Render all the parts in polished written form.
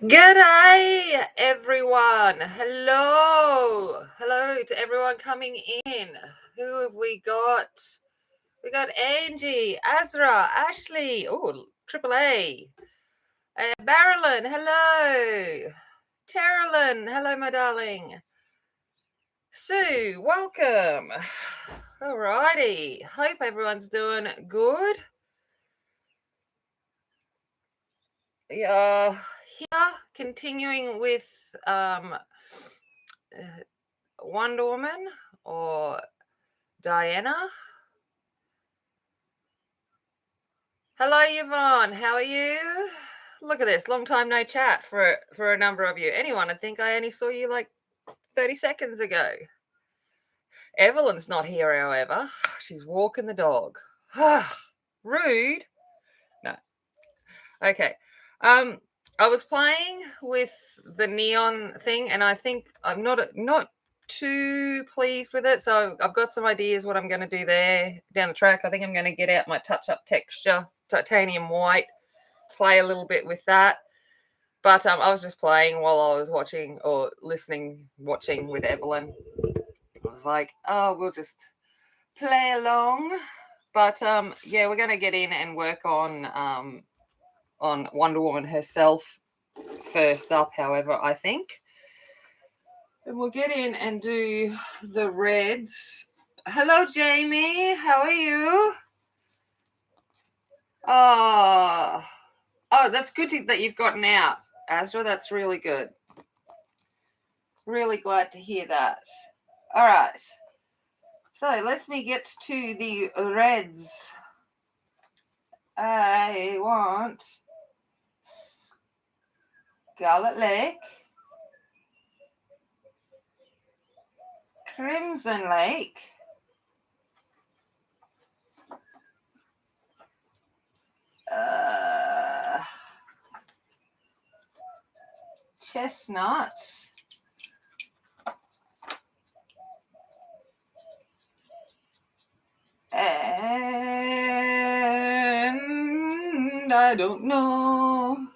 G'day, everyone. Hello to everyone coming in. Who have we got? We got Angie, Azra, Ashley, Triple A, Marilyn, hello. Terrelyn, hello, my darling. Sue, welcome. Alrighty, hope everyone's doing good. Here, continuing with Wonder Woman or Diana. Hello, Yvonne. How are you? Look at this. Long time no chat for a number of you. Anyone, I think I only saw you like 30 seconds ago. Evelyn's not here, however. She's walking the dog. Rude. No. Okay. I was playing with the neon thing, and I think I'm not too pleased with it. So I've got some ideas what I'm going to do there down the track. I think I'm going to get out my touch-up texture, titanium white, play a little bit with that. But I was just playing while I was watching with Evelyn. I was like, oh, we'll just play along. But yeah, we're going to get in and work on Wonder Woman herself first up, however, I think. And we'll get in and do the reds. Hello, Jamie. How are you? Oh, that's good that you've gotten out, Azra. That's really good. Really glad to hear that. All right. So let's me get to the reds. I want Scarlet Lake, Crimson Lake, Chestnut, and I don't know.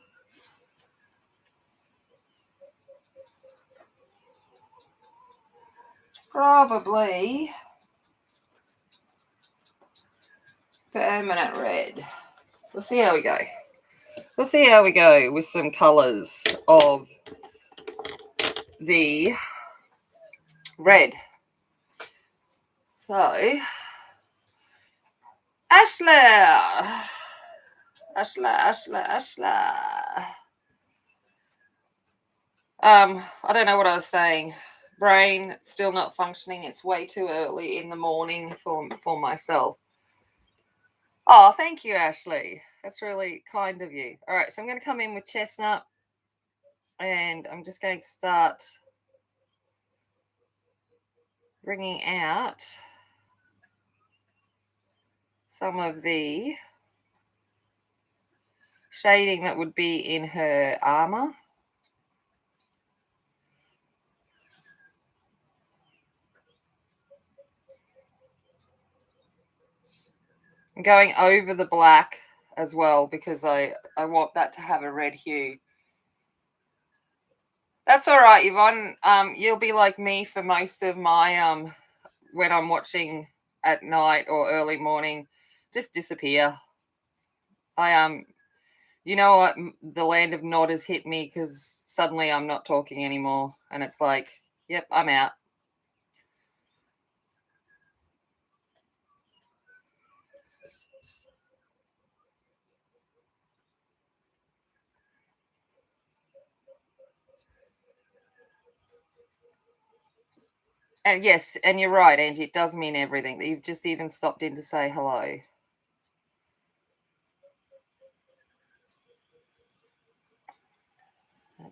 Probably permanent red. We'll see how we go. We'll see how we go with some colours of the red. So, Ashla. I don't know what I was saying. Brain still not functioning. It's way too early in the morning for myself. Oh, thank you, Ashley. That's really kind of you. All right, so I'm going to come in with chestnut, and I'm just going to start bringing out some of the shading that would be in her armor. I'm going over the black as well because I want that to have a red hue. That's all right, Yvonne. You'll be like me for most of my when I'm watching at night or early morning, just disappear. You know what? The land of nod has hit me because suddenly I'm not talking anymore, and it's like, yep, I'm out. And yes, and you're right, Angie. It does mean everything. That you've just even stopped in to say hello.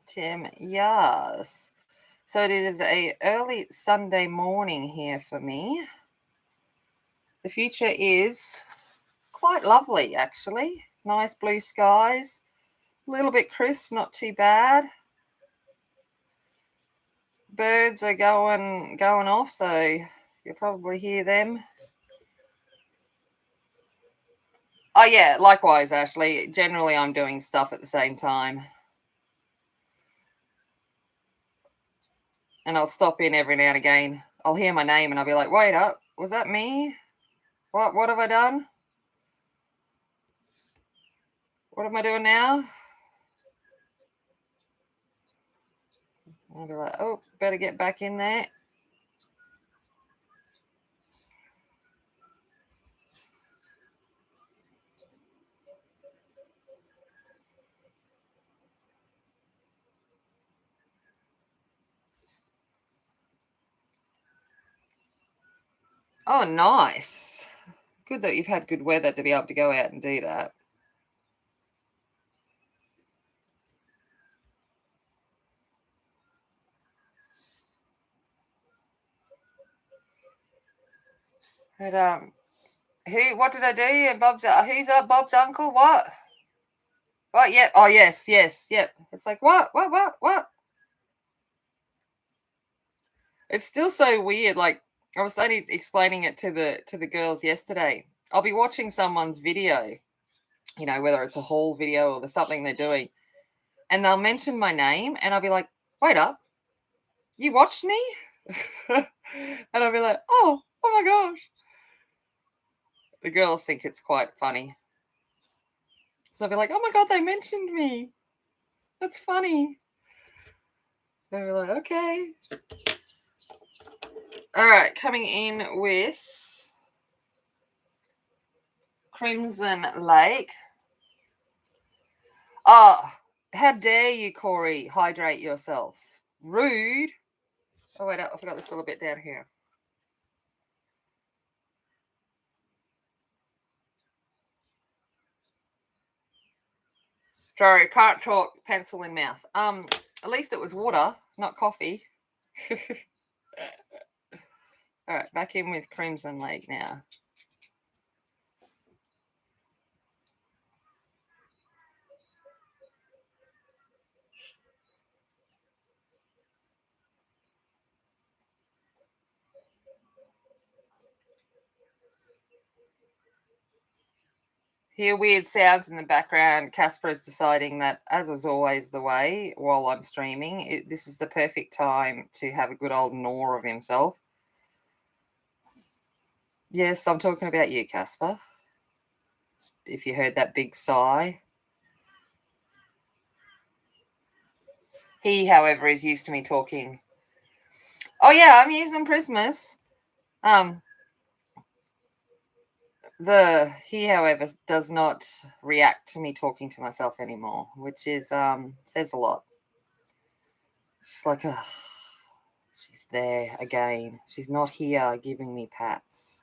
Tim, yes. So it is a early Sunday morning here for me. The future is quite lovely, actually. Nice blue skies, a little bit crisp, not too bad. Birds are going off, so you'll probably hear them. Oh yeah, likewise, Ashley. Generally, I'm doing stuff at the same time. And I'll stop in every now and again. I'll hear my name and I'll be like, wait up, was that me? What have I done? What am I doing now? I'll be like, oh, better get back in there. Oh, nice. Good that you've had good weather to be able to go out and do that. But what did I do? Bob's who's Bob's uncle? What? What? Yeah. Oh, yes, yep. It's like what? It's still so weird. Like I was only explaining it to the girls yesterday. I'll be watching someone's video, whether it's a haul video or the something they're doing, and they'll mention my name, and I'll be like, "Wait up, you watched me?" And I'll be like, "Oh my gosh!" The girls think it's quite funny, so I'll be like, "Oh my god, they mentioned me. That's funny." They'll be like, "Okay." All right, coming in with Crimson Lake. Oh, how dare you, Corey, hydrate yourself. Rude. Oh, wait, I forgot this little bit down here. Sorry, can't talk, pencil in mouth. At least it was water, not coffee. All right, back in with Crimson Lake now. Hear weird sounds in the background. Casper is deciding that, as is always the way while I'm streaming, this is the perfect time to have a good old gnaw of himself. Yes, I'm talking about you, Casper. If you heard that big sigh. He, however, is used to me talking. Oh yeah, I'm using Prismus. He, however, does not react to me talking to myself anymore, which is says a lot. It's just like, she's there again. She's not here giving me pats.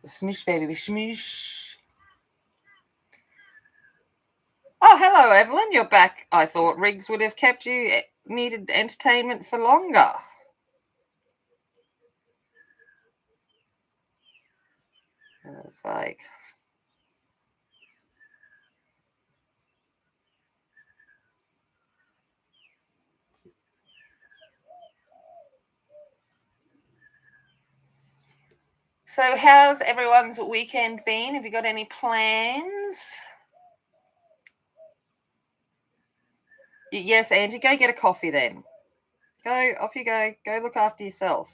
Smoosh, baby, smoosh. Oh, hello, Evelyn. You're back. I thought Riggs would have kept you needed entertainment for longer. I was like, so how's everyone's weekend been? Have you got any plans? Yes, Angie, go get a coffee then. Go, off you go. Go look after yourself.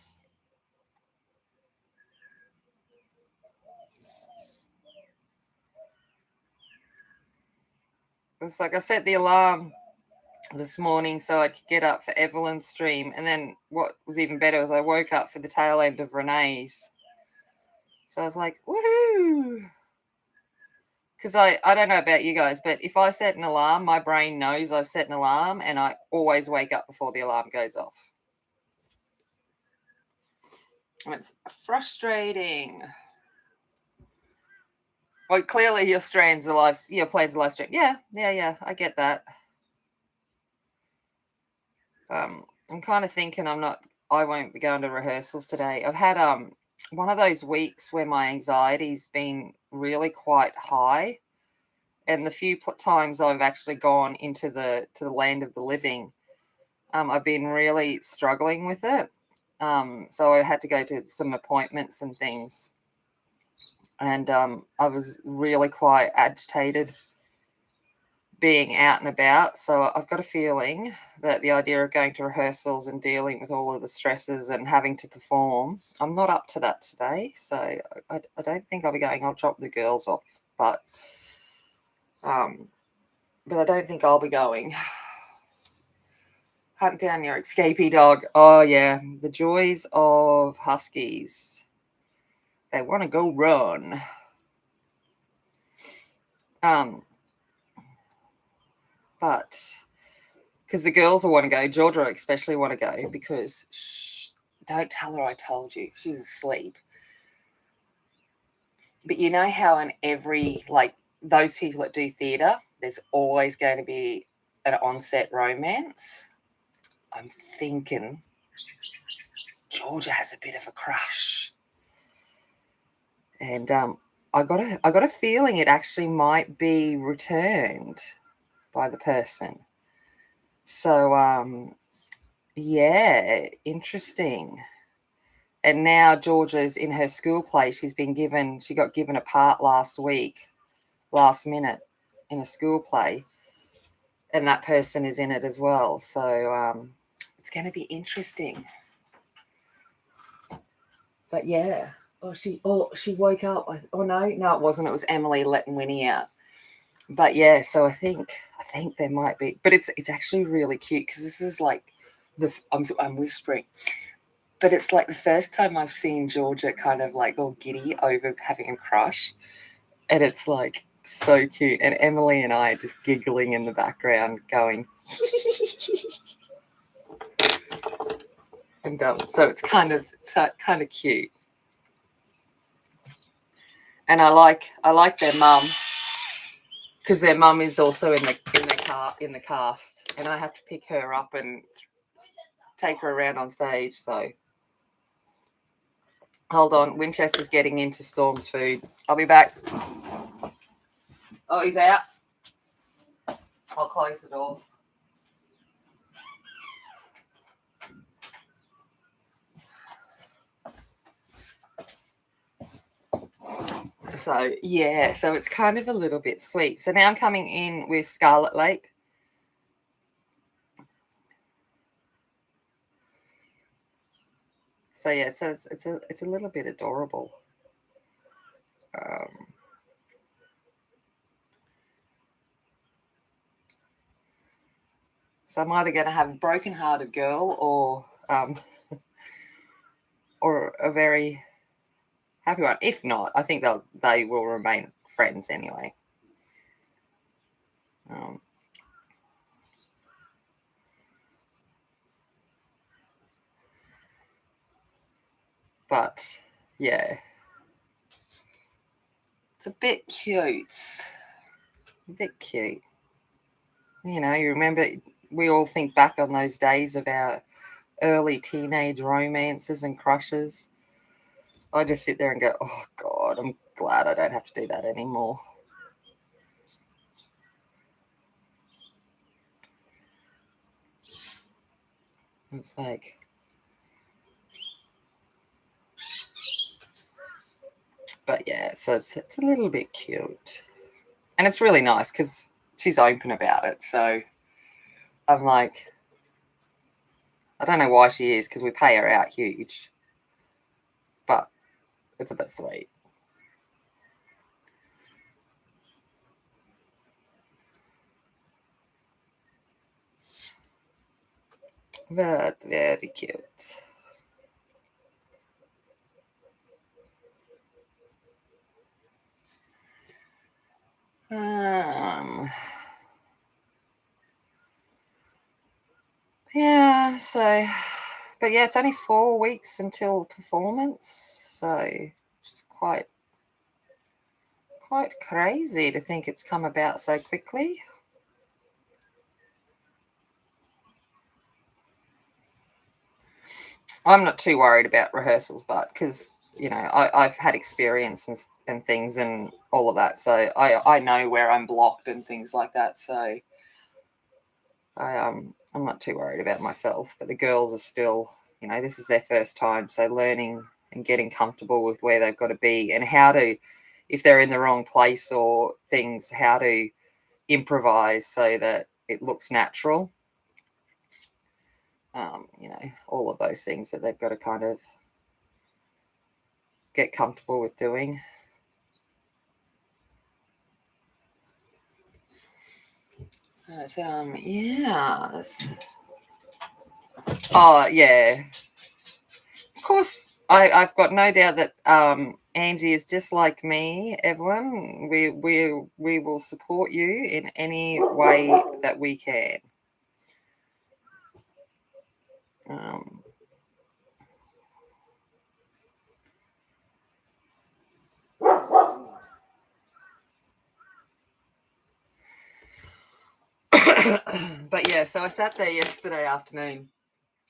It's like I set the alarm this morning so I could get up for Evelyn's stream. And then what was even better was I woke up for the tail end of Renee's. So I was like, woohoo! Because I don't know about you guys, but if I set an alarm, my brain knows I've set an alarm and I always wake up before the alarm goes off. And it's frustrating. Well, clearly your plans a live stream. Yeah, I get that. I'm kind of thinking I won't be going to rehearsals today. I've had one of those weeks where my anxiety's been really quite high, and the few times I've actually gone into the land of the living, I've been really struggling with it. So I had to go to some appointments and things. And I was really quite agitated being out and about. So I've got a feeling that the idea of going to rehearsals and dealing with all of the stresses and having to perform, I'm not up to that today. So I don't think I'll be going. I'll drop the girls off, but I don't think I'll be going. Hunt down your escapee dog. Oh yeah, the joys of huskies. They want to go run. But because the girls will want to go, Georgia especially want to go because don't tell her I told you. She's asleep. But you know how in every, like, those people that do theatre, there's always going to be an on-set romance. I'm thinking Georgia has a bit of a crush. And I got a feeling it actually might be returned by the person. So yeah, interesting. And now Georgia's in her school play. She got given a part last week, last minute, in a school play, and that person is in it as well. So it's going to be interesting. But yeah, she woke up. No, it wasn't. It was Emily letting Winnie out. But yeah, so I think there might be, but it's actually really cute because this is like I'm whispering. But it's like the first time I've seen Georgia kind of like all giddy over having a crush. And it's like so cute. And Emily and I are just giggling in the background going, and so it's kind of cute. And I like their mum because their mum is also in the cast, and I have to pick her up and take her around on stage. So hold on, Winchester's getting into Storm's food. I'll be back. Oh, he's out. I'll close the door. So yeah, so it's kind of a little bit sweet. So now I'm coming in with Scarlet Lake. So yeah, so it's a little bit adorable. So I'm either going to have a broken-hearted girl or a very happy one. If not, I think they will remain friends anyway. But yeah, it's a bit cute. A bit cute. You know, you remember, we all think back on those days of our early teenage romances and crushes. I just sit there and go, oh God, I'm glad I don't have to do that anymore. It's like, but yeah, so it's a little bit cute. And it's really nice because she's open about it. So I'm like, I don't know why she is, because we pay her out huge. But it's a bit sweet. But very cute. Yeah, so, but yeah, it's only 4 weeks until performance, so it's quite crazy to think it's come about so quickly. I'm not too worried about rehearsals, but because, you know, I've had experience and things and all of that, so I know where I'm blocked and things like that. So I'm not too worried about myself. But the girls are still, you know, this is their first time, so learning and getting comfortable with where they've got to be and how to if they're in the wrong place or things, how to improvise so that it looks natural. All of those things that they've got to kind of get comfortable with doing. Yes. Oh, yeah. Of course, I've got no doubt that Angie is just like me, Evelyn. We will support you in any way that we can. But yeah, so I sat there yesterday afternoon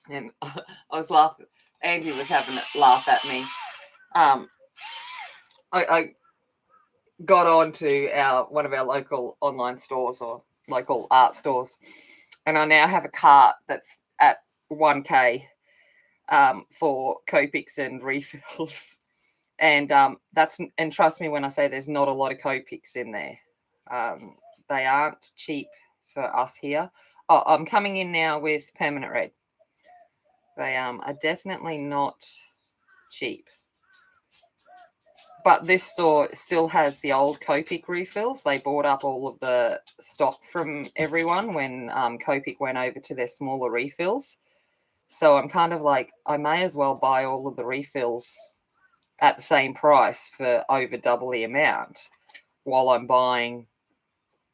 and I was laughing. Angie was having a laugh at me. I got on to one of our local online stores or local art stores, and I now have a cart that's at 1K for Copics and refills. And and trust me when I say there's not a lot of Copics in there. They aren't cheap for us here. Oh, I'm coming in now with Permanent Red. They are definitely not cheap. But this store still has the old Copic refills. They bought up all of the stock from everyone when Copic went over to their smaller refills. So I'm kind of like, I may as well buy all of the refills at the same price for over double the amount while I'm buying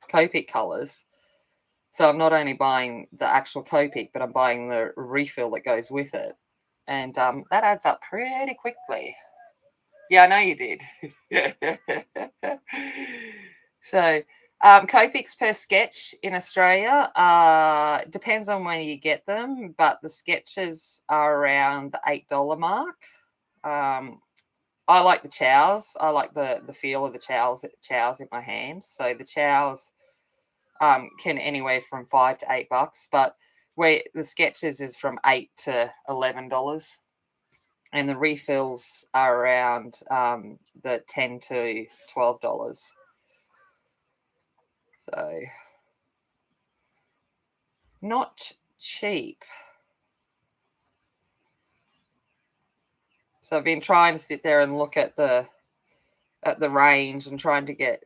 Copic colours. So I'm not only buying the actual Copic, but I'm buying the refill that goes with it. And that adds up pretty quickly. Yeah, I know you did. So, Copics per sketch in Australia depends on when you get them, but the sketches are around the $8 mark. I like the chows. I like the feel of the chows in my hands. So the chows can anywhere from $5 to $8, but where the sketches is from $8 to $11. And the refills are around the $10 to $12. So not cheap. So I've been trying to sit there and look at the range and trying to get,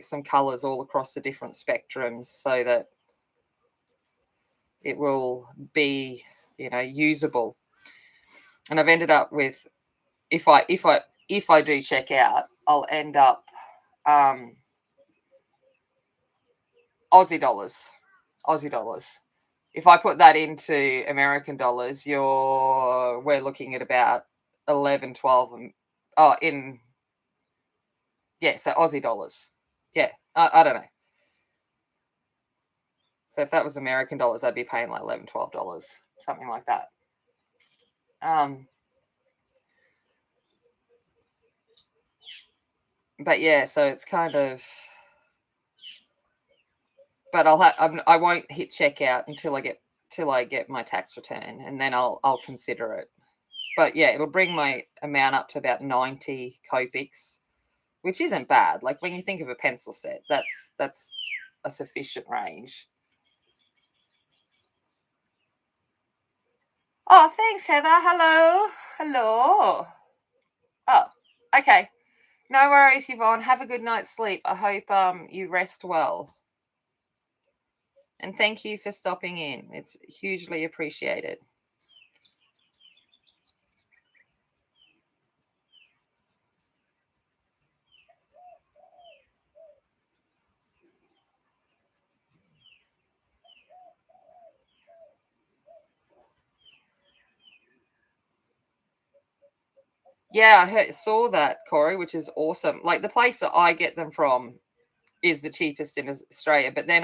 some colors all across the different spectrums so that it will be, usable. And I've ended up with, if I do check out, I'll end up Aussie dollars. If I put that into American dollars, we're looking at about 11, 12, so Aussie dollars. Yeah, I don't know. So if that was American dollars, I'd be paying like $11, $12, something like that. But yeah, so it's kind of, but I won't hit checkout until I get my tax return, and then I'll consider it. But yeah, it'll bring my amount up to about 90 Copics, which isn't bad. Like when you think of a pencil set, that's a sufficient range. Oh, thanks, Heather. Hello. Oh, okay. No worries, Yvonne. Have a good night's sleep. I hope you rest well. And thank you for stopping in. It's hugely appreciated. Yeah, saw that, Corey, which is awesome. Like the place that I get them from is the cheapest in Australia, but then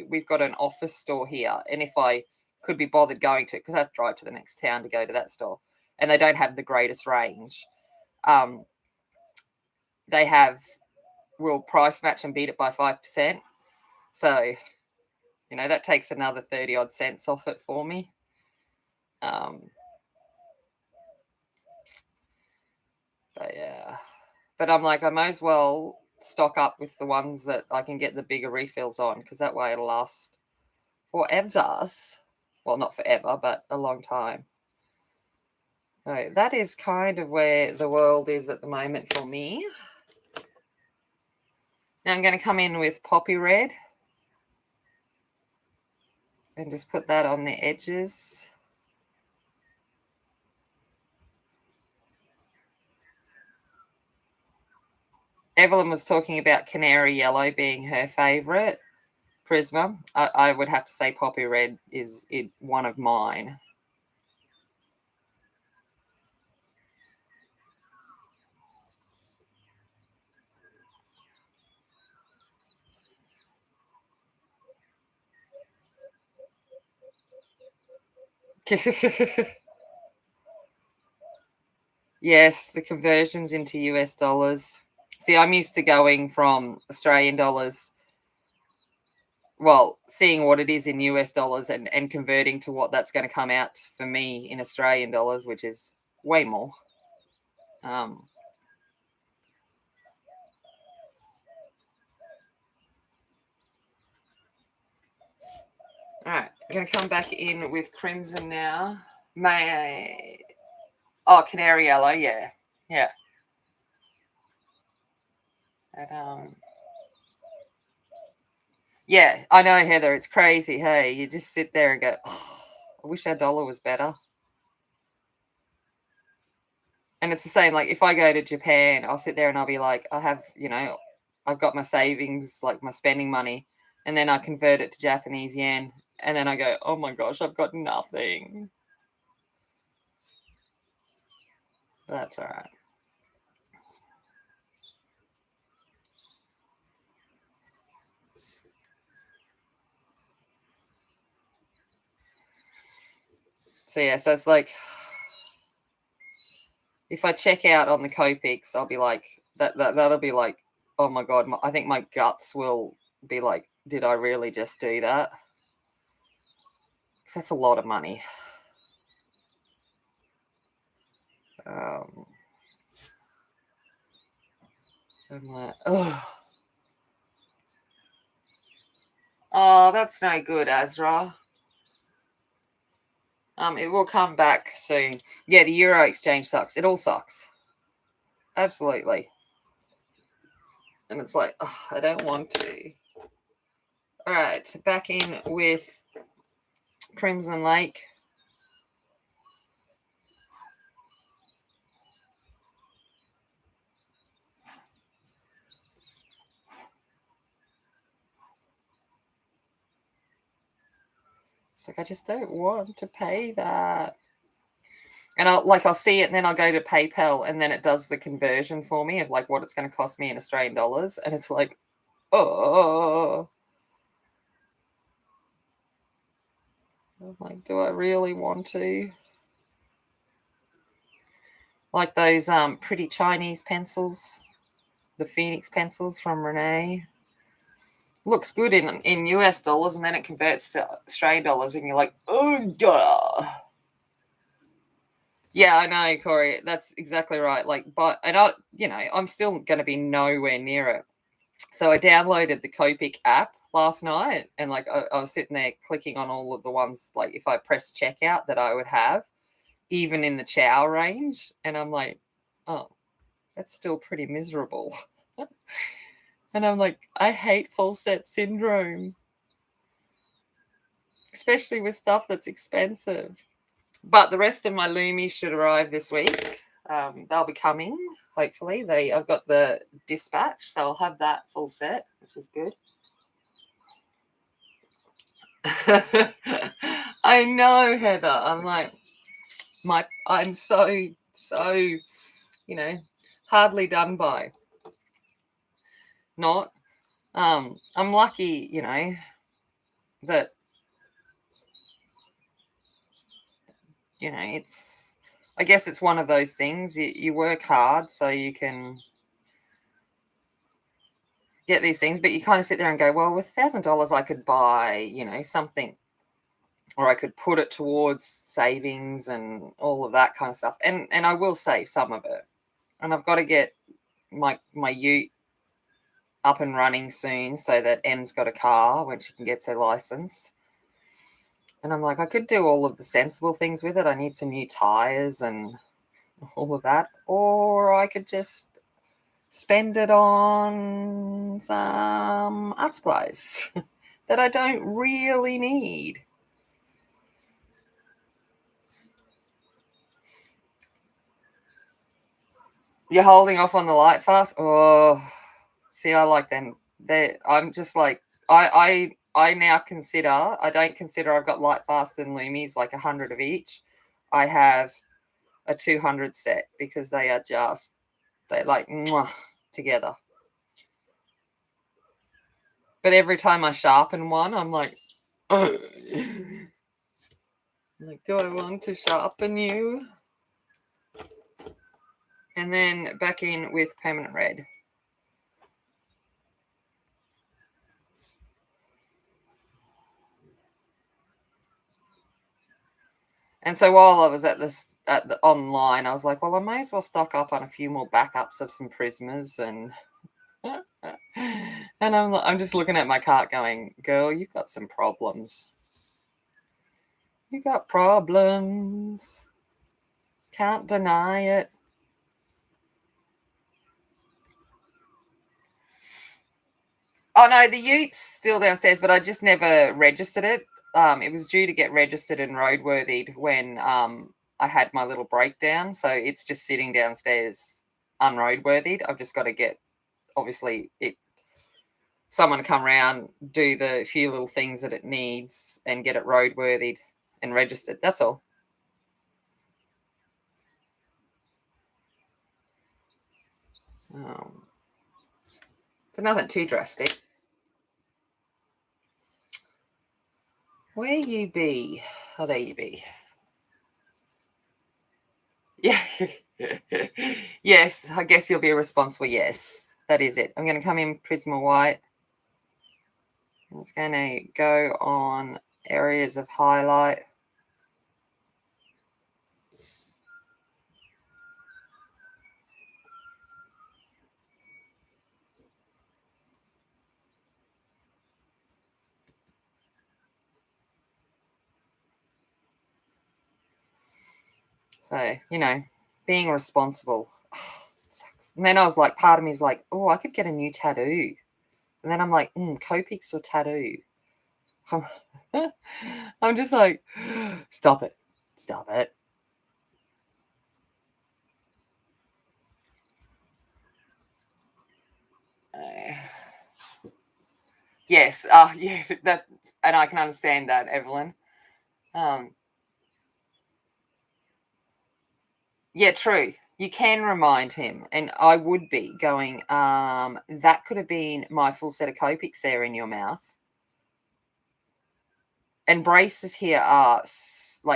we've got an office store here, and if I could be bothered going to, because I have to drive to the next town to go to that store, and they don't have the greatest range. They will price match and beat it by 5%. So, that takes another 30 odd cents off it for me. But yeah. But I'm like, I may as well stock up with the ones that I can get the bigger refills on, because that way it'll last forever. Well, not forever, but a long time. So that is kind of where the world is at the moment for me. Now I'm going to come in with poppy red and just put that on the edges. Evelyn was talking about canary yellow being her favourite. Prisma, I would have to say poppy red is one of mine. Yes, the conversions into US dollars. See, I'm used to going from Australian dollars, well, seeing what it is in US dollars and converting to what that's going to come out for me in Australian dollars, which is way more. All right, I'm going to come back in with crimson now. Canary yellow, yeah. Yeah. And, yeah, I know, Heather, it's crazy. Hey, you just sit there and go, oh, I wish our dollar was better. And it's the same, like if I go to Japan, I'll sit there and I'll be like, I've got my savings, like my spending money, and then I convert it to Japanese yen, and then I go, oh my gosh, I've got nothing. That's all right. So yeah, so it's like if I check out on the Copics, I'll be like that'll be like, oh my god, I think my guts will be like, did I really just do that? Because that's a lot of money. I'm like, oh, that's no good, Azra. It will come back soon. Yeah, the euro exchange sucks. It all sucks. Absolutely. And it's like, oh, I don't want to. All right, back in with Crimson Lake. It's like, I just don't want to pay that. And I'll see it, and then I'll go to PayPal, and then it does the conversion for me of like what it's going to cost me in Australian dollars, and it's like, oh, I'm like, do I really want to? Like those pretty Chinese pencils, the Phoenix pencils from Renee. Looks good in US dollars, and then it converts to Australian dollars, and you're like, oh, duh. Yeah, I know, Corey. That's exactly right. Like, but I'm still going to be nowhere near it. So I downloaded the Copic app last night, and like I was sitting there clicking on all of the ones, like if I press checkout that I would have, even in the chow range, and I'm like, oh, that's still pretty miserable. And I'm like, I hate full set syndrome, especially with stuff that's expensive. But the rest of my Loomies should arrive this week. They'll be coming, hopefully. I've got the dispatch, so I'll have that full set, which is good. I know, Heather. I'm like, I'm so hardly done by. Not. I'm lucky, that it's. I guess it's one of those things. You work hard so you can get these things, but you kind of sit there and go, well, with $1,000, I could buy, something, or I could put it towards savings and all of that kind of stuff. And I will save some of it. And I've got to get my ute up and running soon so that Em's got a car when she can get her license. And I'm like, I could do all of the sensible things with it. I need some new tires and all of that. Or I could just spend it on some art supplies that I don't really need. You're holding off on the light fast? Oh, see, I like them. I'm just like, I now consider, I don't consider I've got light fast and Loomies, like 100 of each. I have a 200 set because they are just, they're like mwah, together. But every time I sharpen one, I'm like, like, do I want to sharpen you? And then back in with permanent red. And so while I was at the online, I was like, well, I may as well stock up on a few more backups of some Prismas and and I'm just looking at my cart going, girl, you've got some problems. You got problems. Can't deny it. Oh no, the Ute's still downstairs, but I just never registered it. It was due to get registered and roadworthied when I had my little breakdown, so it's just sitting downstairs unroadworthied. I've just got to get, obviously, someone to come around, do the few little things that it needs, and get it roadworthied and registered. That's all. So nothing too drastic. Where you be? Oh, there you be. Yeah. Yes, I guess you'll be responsible. Yes, that is it. I'm going to come in Prisma White. I'm just going to go on areas of highlight. So, being responsible. Oh, it sucks. And then I was like, part of me is like, oh, I could get a new tattoo. And then I'm like, Copics or tattoo? I'm just like, stop it. Stop it. Yes. Yeah, and I can understand that, Evelyn. Yeah, true. You can remind him, and I would be going, that could have been my full set of Copics there in your mouth. And braces here are so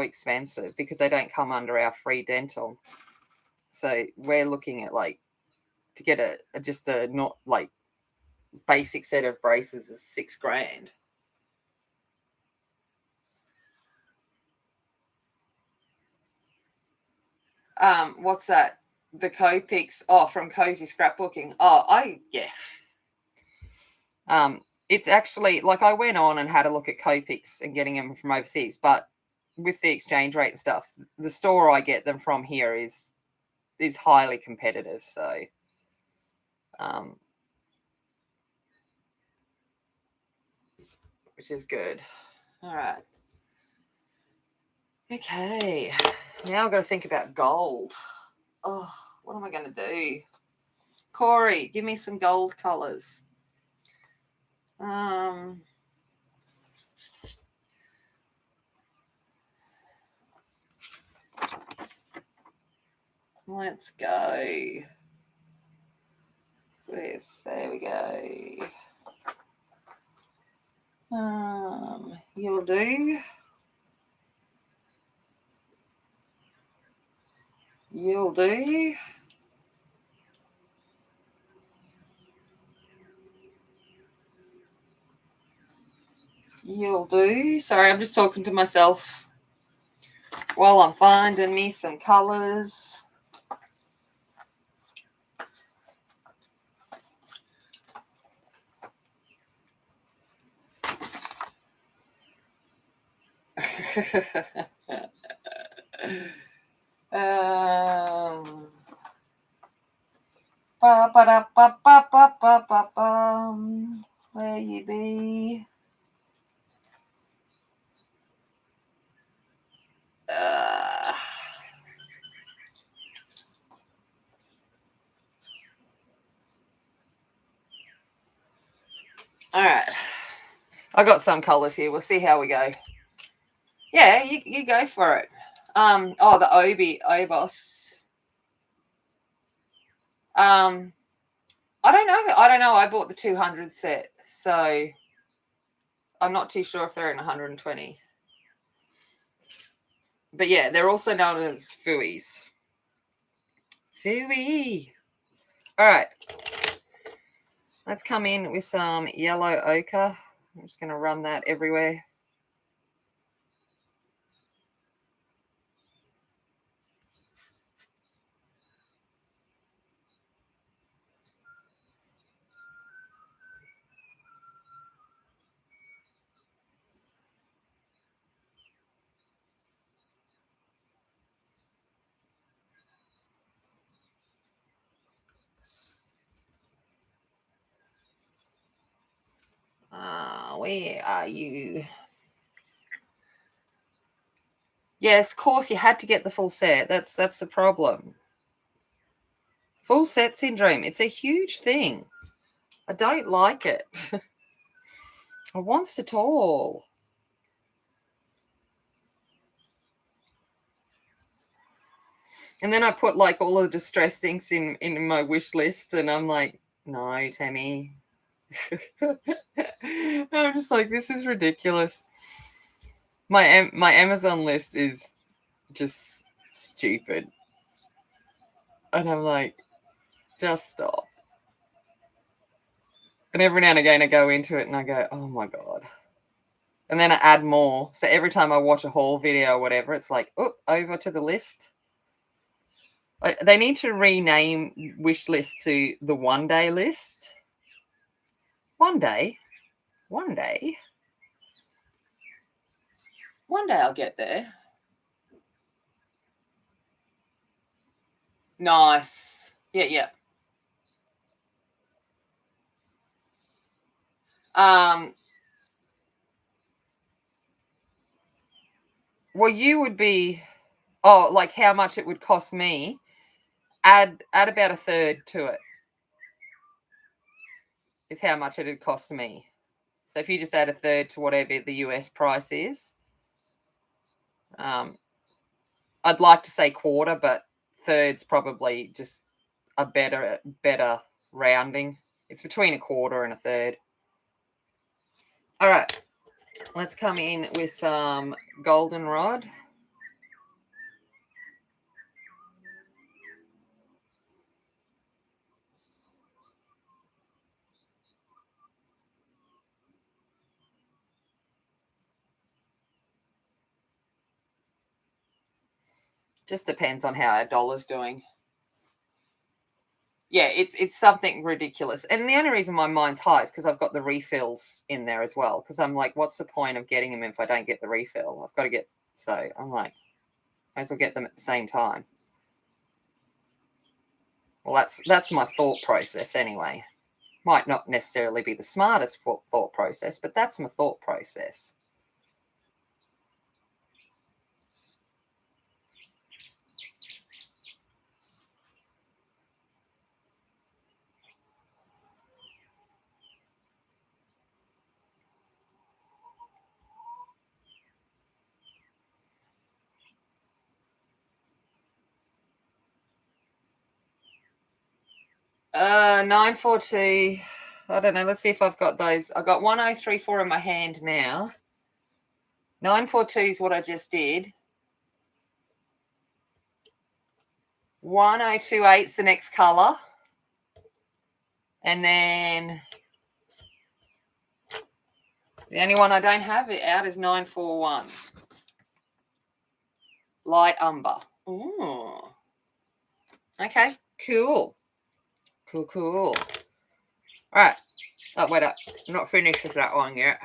expensive because they don't come under our free dental. So we're looking at to get just a not like basic set of braces is $6,000. What's that? The Copics? Oh, from Cozy Scrapbooking. Yeah. It's actually I went on and had a look at Copics and getting them from overseas, but with the exchange rate and stuff, the store I get them from here is highly competitive. So, which is good. All right. Okay. Now I've got to think about gold. Oh, what am I going to do? Corey, give me some gold colors. Let's go with, there we go. You'll do. You'll do. You'll do. Sorry, I'm just talking to myself while I'm finding me some colours. um, ba ba da ba ba ba ba ba bum. Where you be? All right. I got some colors here. We'll see how we go. Yeah, you go for it. Oh, the Obos. I don't know. I bought the 200 set, so I'm not too sure if they're in 120. But yeah, they're also known as Fooies. Fooey. All right. Let's come in with some yellow ochre. I'm just going to run that everywhere. Where are you? Yes, of course you had to get the full set. That's the problem. Full set syndrome. It's a huge thing. I don't like it. I want it all. And then I put like all the distress things in my wish list, and I'm like, no, Tammy. I'm just like, this is ridiculous. My Amazon list is just stupid, and I'm like, just stop. And every now and again, I go into it and I go, oh my god. And then I add more. So every time I watch a haul video or whatever, it's like, oh, over to the list. They need to rename wish list to the 1 day list. 1 day. 1 day. 1 day I'll get there. Nice. Yeah. Well, you would be, like how much it would cost me. Add about a third to it is how much it would cost me. So if you just add a third to whatever the US price is, I'd like to say quarter, but third's probably just a better rounding. It's between a quarter and a third. All right, let's come in with some goldenrod. Just depends on how our dollar's doing. Yeah, it's something ridiculous. And the only reason my mind's high is because I've got the refills in there as well. Because I'm like, what's the point of getting them if I don't get the refill? I've got to get, so I'm like, might as well get them at the same time. Well, that's my thought process anyway. Might not necessarily be the smartest thought process, but that's my thought process. Uh, 942. I don't know. Let's see if I've got those. I've got 1034 in my hand now. 942 is what I just did. 1028 is the next color. And then the only one I don't have it out is 941. Light umber. Ooh. Okay, cool. Cool. All right. Oh, wait up. I'm not finished with that one yet.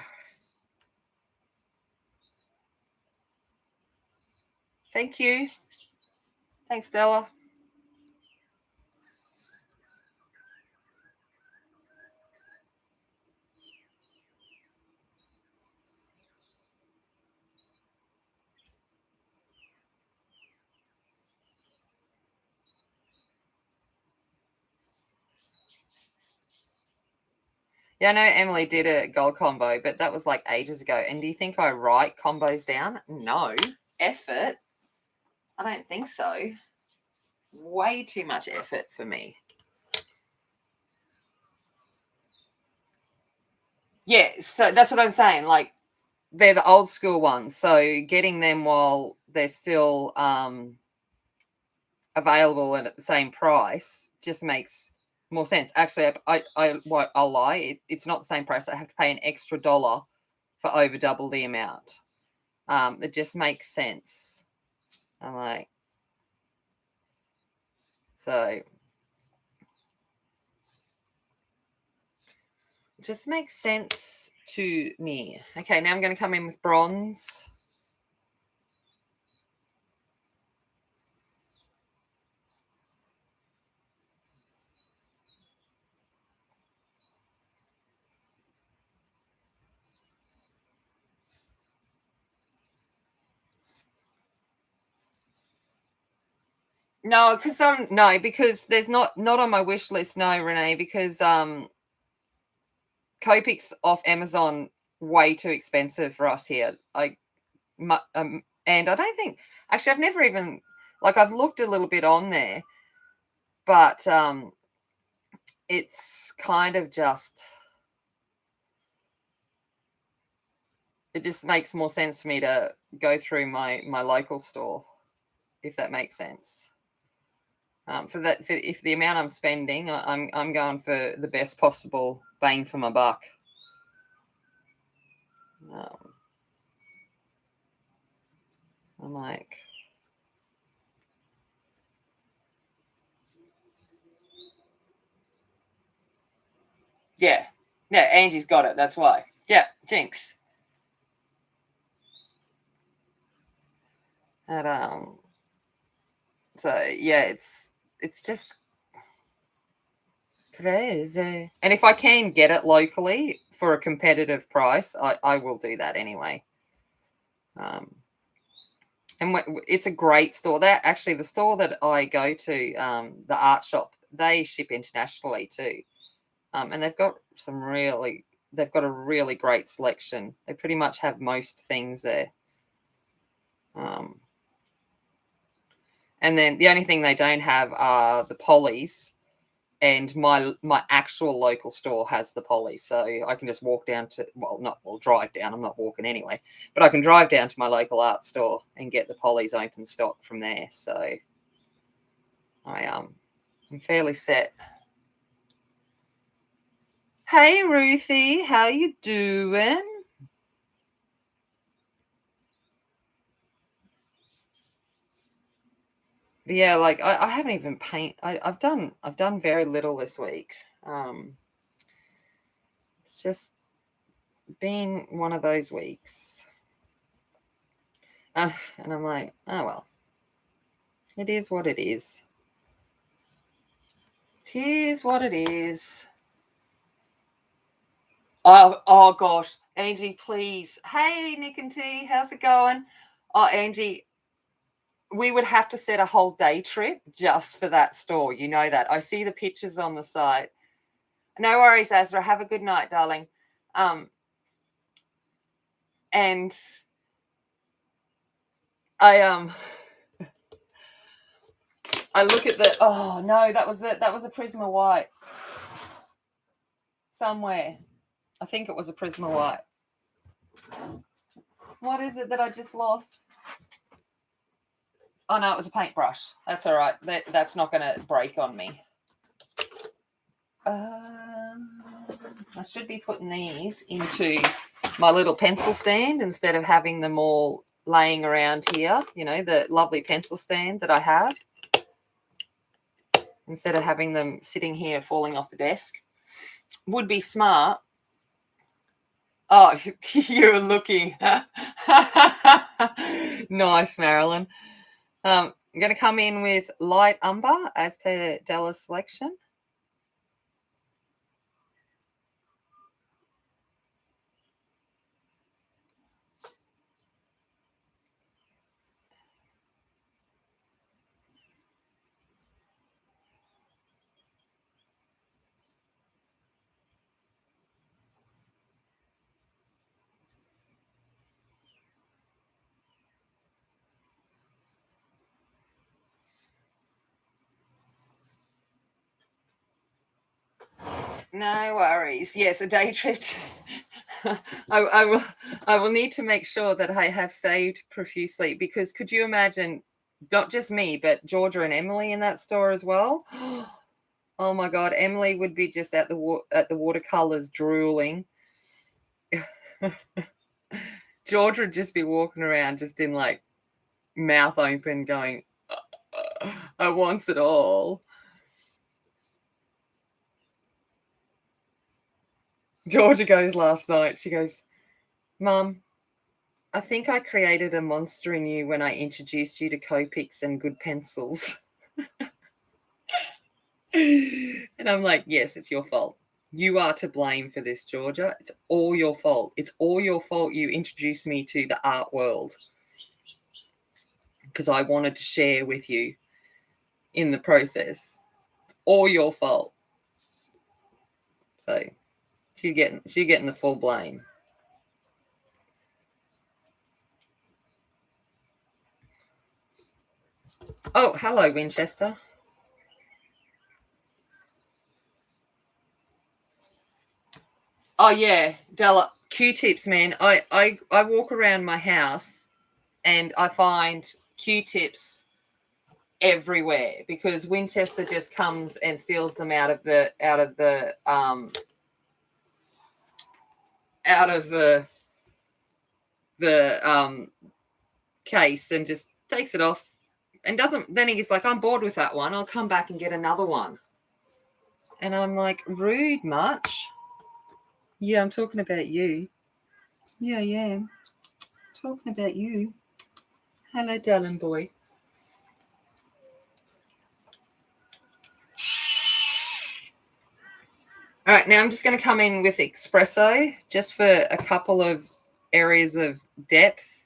Thank you. Thanks, Stella. Yeah, I know Emily did a gold combo, but that was like ages ago. And do you think I write combos down? No. Effort? I don't think so. Way too much effort for me. Yeah, so that's what I'm saying. Like, they're the old school ones. So getting them while they're still available and at the same price just makes more sense. Actually, I'll lie. It's not the same price. I have to pay an extra dollar for over double the amount. It just makes sense. I'm like, so it just makes sense to me. Okay, now I'm going to come in with bronze. No, because there's not on my wish list. No, Renee, because Copics off Amazon way too expensive for us here. And I don't think actually I've never even like I've looked a little bit on there, but it's kind of just it just makes more sense for me to go through my local store, if that makes sense. For if the amount I'm spending, I'm going for the best possible bang for my buck. Um, I'm like, yeah, yeah. Angie's got it. That's why. Yeah, Jinx. And so yeah, it's just crazy. And if I can get it locally for a competitive price, I will do that anyway. Um, and it's a great store. That actually the store that I go to, the art shop, they ship internationally too. And they've got a really great selection. They pretty much have most things there. Um, and then the only thing they don't have are the polys, and my actual local store has the poly, so I can just walk down to drive down. I'm not walking anyway, but I can drive down to my local art store and get the polys open stock from there. So I'm fairly set. Hey Ruthie, how you doing? But yeah, like I haven't even I've done very little this week. It's just been one of those weeks. And I'm like, oh well, it is what it is. It is what it is. Oh gosh, Angie, please. Hey, Nick and T, how's it going? Oh, Angie, we would have to set a whole day trip just for that store. You know that. I see the pictures on the site. No worries, Azra. Have a good night, darling. Um, and I I look at the. Oh no, that was it. That was a Prisma White somewhere. I think it was a Prisma White. What is it that I just lost? Oh no, it was a paintbrush. That's all right. That's not going to break on me. I should be putting these into my little pencil stand instead of having them all laying around here. You know, the lovely pencil stand that I have. Instead of having them sitting here falling off the desk. Would be smart. Oh, you're looking. Nice, Marilyn. I'm going to come in with light umber as per Della's selection. No worries. Yes, a day trip. I will. I will need to make sure that I have saved profusely, because could you imagine, not just me, but Georgia and Emily in that store as well? Oh my God, Emily would be just at the watercolors drooling. Georgia would just be walking around just in like mouth open, going, "I wants it all." Georgia goes last night. She goes, "Mum, I think I created a monster in you when I introduced you to Copics and good pencils." And I'm like, "Yes, it's your fault. You are to blame for this, Georgia. It's all your fault. It's all your fault you introduced me to the art world, because I wanted to share with you in the process. It's all your fault." So she's getting the full blame. Oh, hello, Winchester. Oh yeah, Della, Q-tips, man. I walk around my house and I find Q-tips everywhere, because Winchester just comes and steals them out of the case, and just takes it off, and doesn't. Then he's like, "I'm bored with that one. I'll come back and get another one." And I'm like, "Rude much?" "Yeah, I'm talking about you." "Yeah, I am talking about you." "Hello, darling boy." All right, now I'm just going to come in with espresso just for a couple of areas of depth.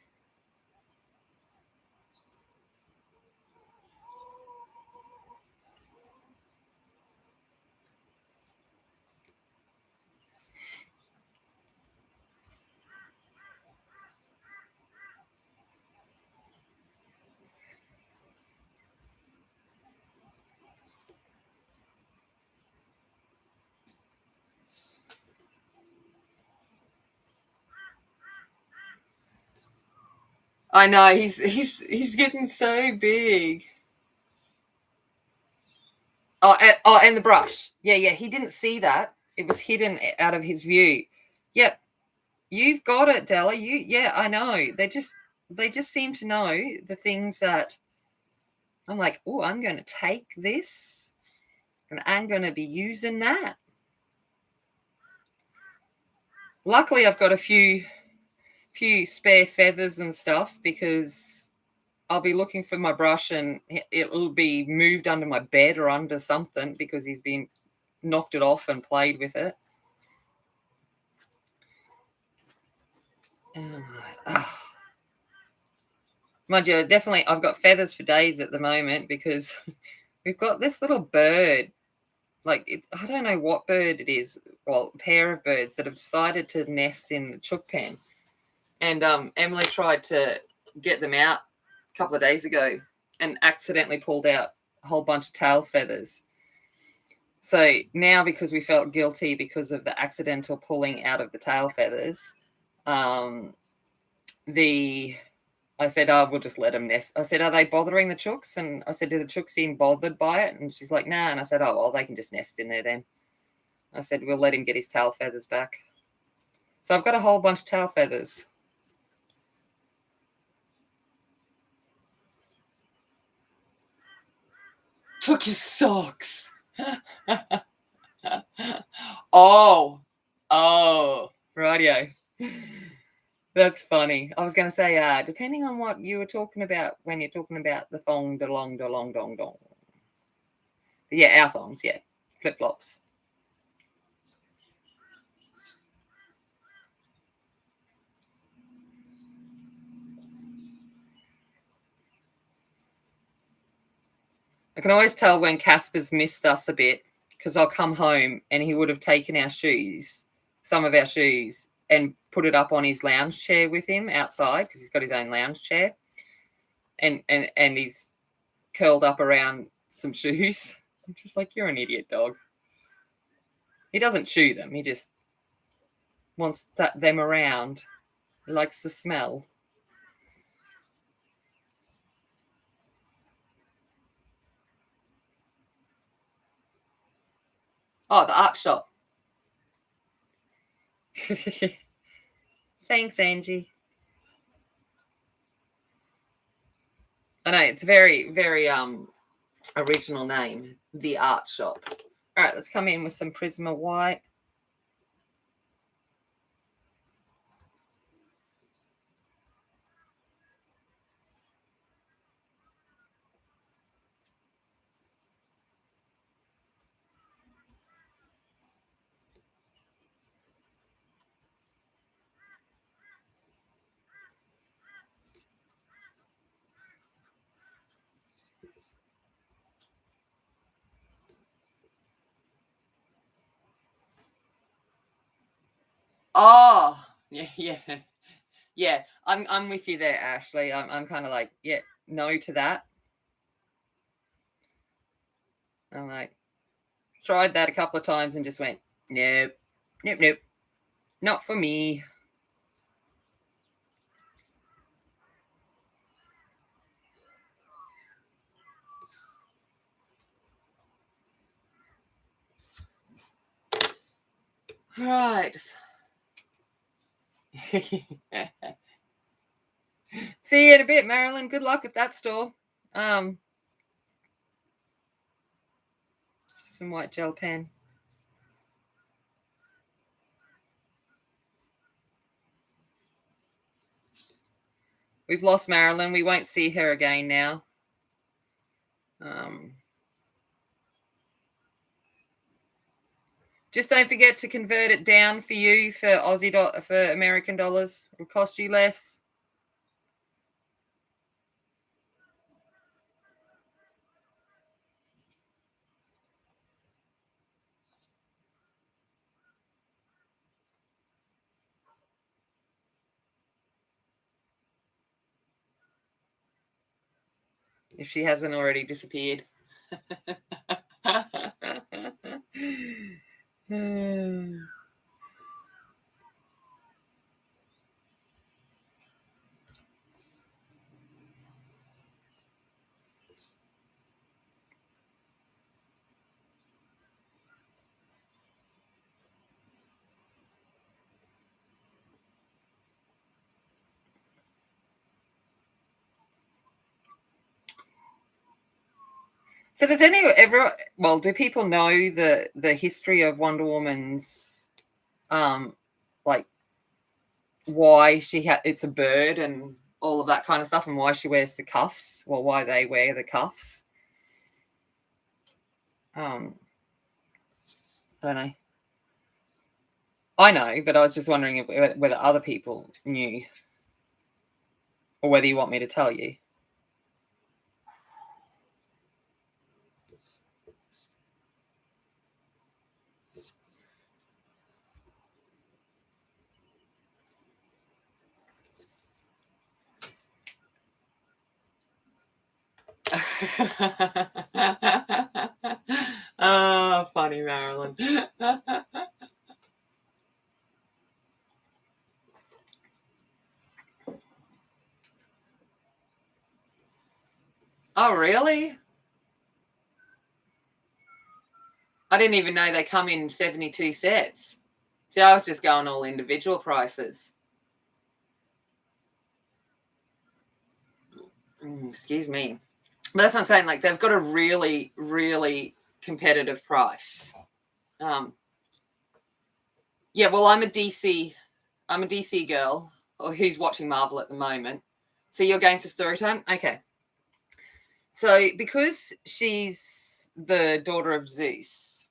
I know he's getting so big. And the brush. Yeah, yeah. He didn't see that. It was hidden out of his view. Yep, you've got it, Della. Yeah, I know. They just seem to know the things that I'm like, "Oh, I'm going to take this and I'm going to be using that." Luckily, I've got a few spare feathers and stuff, because I'll be looking for my brush and it'll be moved under my bed or under something, because he's been knocked it off and played with it. Oh, mind you, definitely, I've got feathers for days at the moment, because we've got this little bird. I don't know what bird it is. Well, a pair of birds that have decided to nest in the chook pen. And Emily tried to get them out a couple of days ago and accidentally pulled out a whole bunch of tail feathers. So now, because we felt guilty because of the accidental pulling out of the tail feathers, um, the I said, "Oh, we'll just let them nest." I said, "Are they bothering the chooks?" And I said, "Do the chooks seem bothered by it?" And she's like, "Nah." And I said, "Oh, well, they can just nest in there then." I said, "We'll let him get his tail feathers back." So I've got a whole bunch of tail feathers. Took his socks. Oh, oh, radio. That's funny. I was going to say, depending on what you were talking about when you're talking about the thong, da long, da long, dong, dong. Yeah, our thongs, yeah. Flip flops. I can always tell when Casper's missed us a bit because I'll come home and he would have taken our shoes, some of our shoes, and put it up on his lounge chair with him outside because he's got his own lounge chair, and he's curled up around some shoes. I'm just like, you're an idiot, dog. He doesn't chew them. He just wants them around. He likes the smell. Oh, the art shop. Thanks, Angie. I know it's very, very original name, the art shop. All right, let's come in with some Prisma white. Oh, yeah, yeah, yeah. I'm with you there, Ashley. I'm kind of like, yeah, no to that. I'm like, tried that a couple of times and just went, nope, nope, nope, not for me. All right. See you in a bit, Marilyn. Good luck at that store. Um, some white gel pen. We've lost Marilyn. We won't see her again now. Um, just don't forget to convert it down for you for for American dollars. It'll cost you less. If she hasn't already disappeared. So does do people know the history of Wonder Woman's like why it's a bird and all of that kind of stuff and why she wears the cuffs, or why they wear the cuffs? I don't know. I know, but I was just wondering whether other people knew, or whether you want me to tell you. Oh, funny, Marilyn. Oh, really? I didn't even know they come in 72 sets. See, I was just going all individual prices. Excuse me. But that's what I'm saying. Like, they've got a really, really competitive price. Yeah, well, I'm a DC girl. or who's watching Marvel at the moment. So you're going for story time? Okay. So because she's the daughter of Zeus,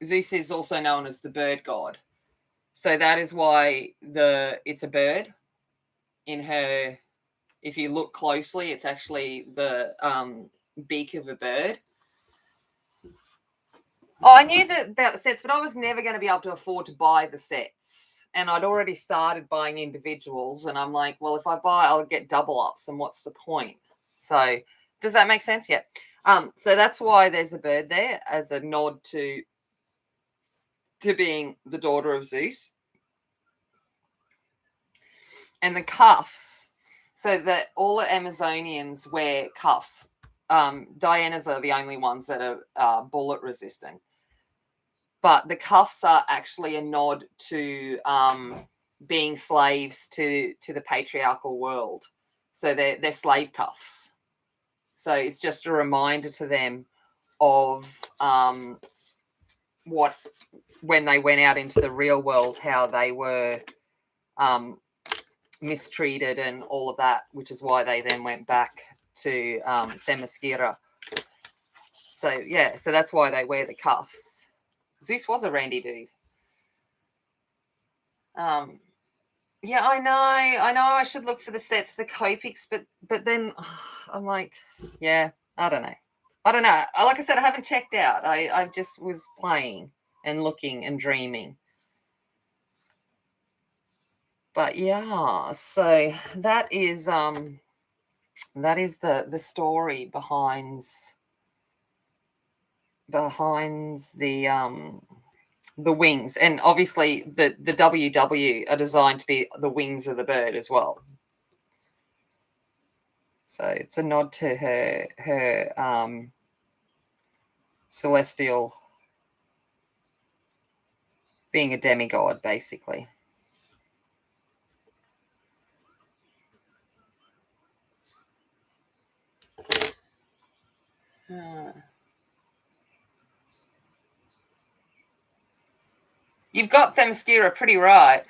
Zeus is also known as the bird god. So that is why it's a bird in her. If you look closely, it's actually the beak of a bird. Oh, I knew about the sets, but I was never going to be able to afford to buy the sets. And I'd already started buying individuals. And I'm like, well, if I buy, I'll get double ups. And what's the point? So does that make sense? Yeah. So that's why there's a bird there as a nod to being the daughter of Zeus. And the cuffs, so that all the Amazonians wear cuffs. Diana's are the only ones that are bullet resistant. But the cuffs are actually a nod to being slaves to the patriarchal world. So they're slave cuffs. So it's just a reminder to them of what, when they went out into the real world, how they were mistreated and all of that, which is why they then went back to Themyscira. So yeah, so that's why they wear the cuffs. Zeus was a randy dude. Yeah, I know I should look for the sets, the Copics, but then I'm like, yeah, I don't know. Like I said, I haven't checked out. I just was playing and looking and dreaming. But yeah, so that is the story behind the wings, and obviously the WW are designed to be the wings of the bird as well. So it's a nod to her celestial, being a demigod, basically. You've got Themyscira pretty right.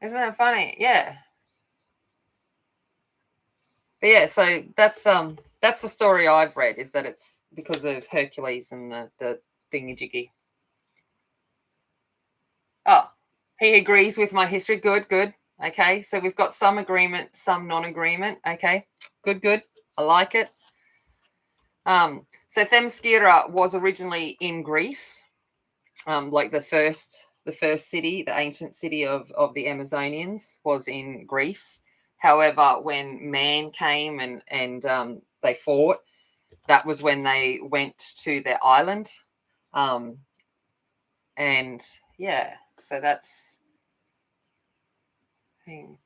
Isn't that funny? Yeah. But yeah, so that's the story I've read, is that it's because of Hercules and the thingy-jiggy. Oh, he agrees with my history. Good. Okay, so we've got some agreement, some non-agreement. Okay, good. I like it. So Themyscira was originally in Greece, like the first city, the ancient city of the Amazonians was in Greece. However, when man came and they fought, that was when they went to their island. And yeah, so that's thing.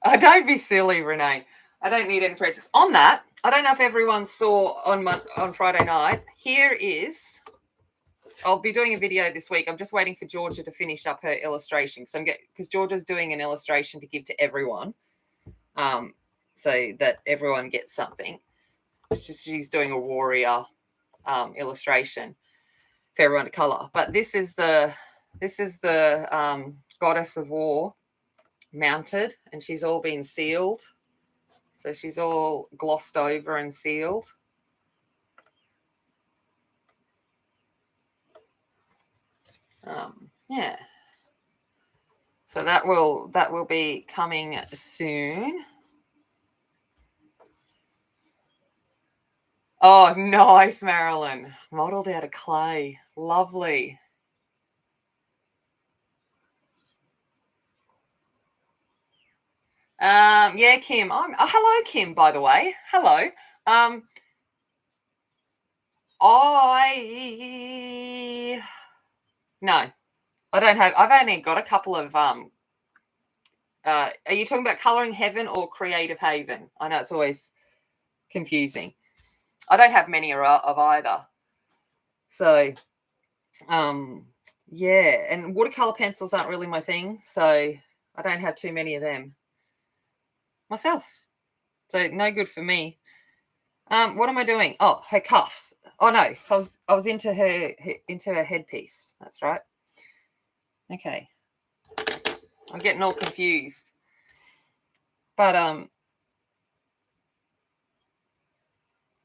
Oh, don't be silly, Renee. I don't need any presses. On that, I don't know if everyone saw on Friday night. Here is. I'll be doing a video this week. I'm just waiting for Georgia to finish up her illustration. So because Georgia's doing an illustration to give to everyone, so that everyone gets something. She's doing a warrior illustration for everyone to color. But this is the goddess of war mounted, and she's all been sealed. So she's all glossed over and sealed. Yeah. So that will be coming soon. Oh, nice, Marilyn. Modeled out of clay. Lovely. Yeah, Kim. Hello, Kim, by the way. Hello. No, I don't have. I've only got a couple of are you talking about Colouring Heaven or Creative Haven? I know it's always confusing. I don't have many of either. So, yeah, and watercolor pencils aren't really my thing, so I don't have too many of them myself. So no good for me. What am I doing? Oh, her cuffs. Oh no, I was into her headpiece. That's right. Okay. I'm getting all confused. But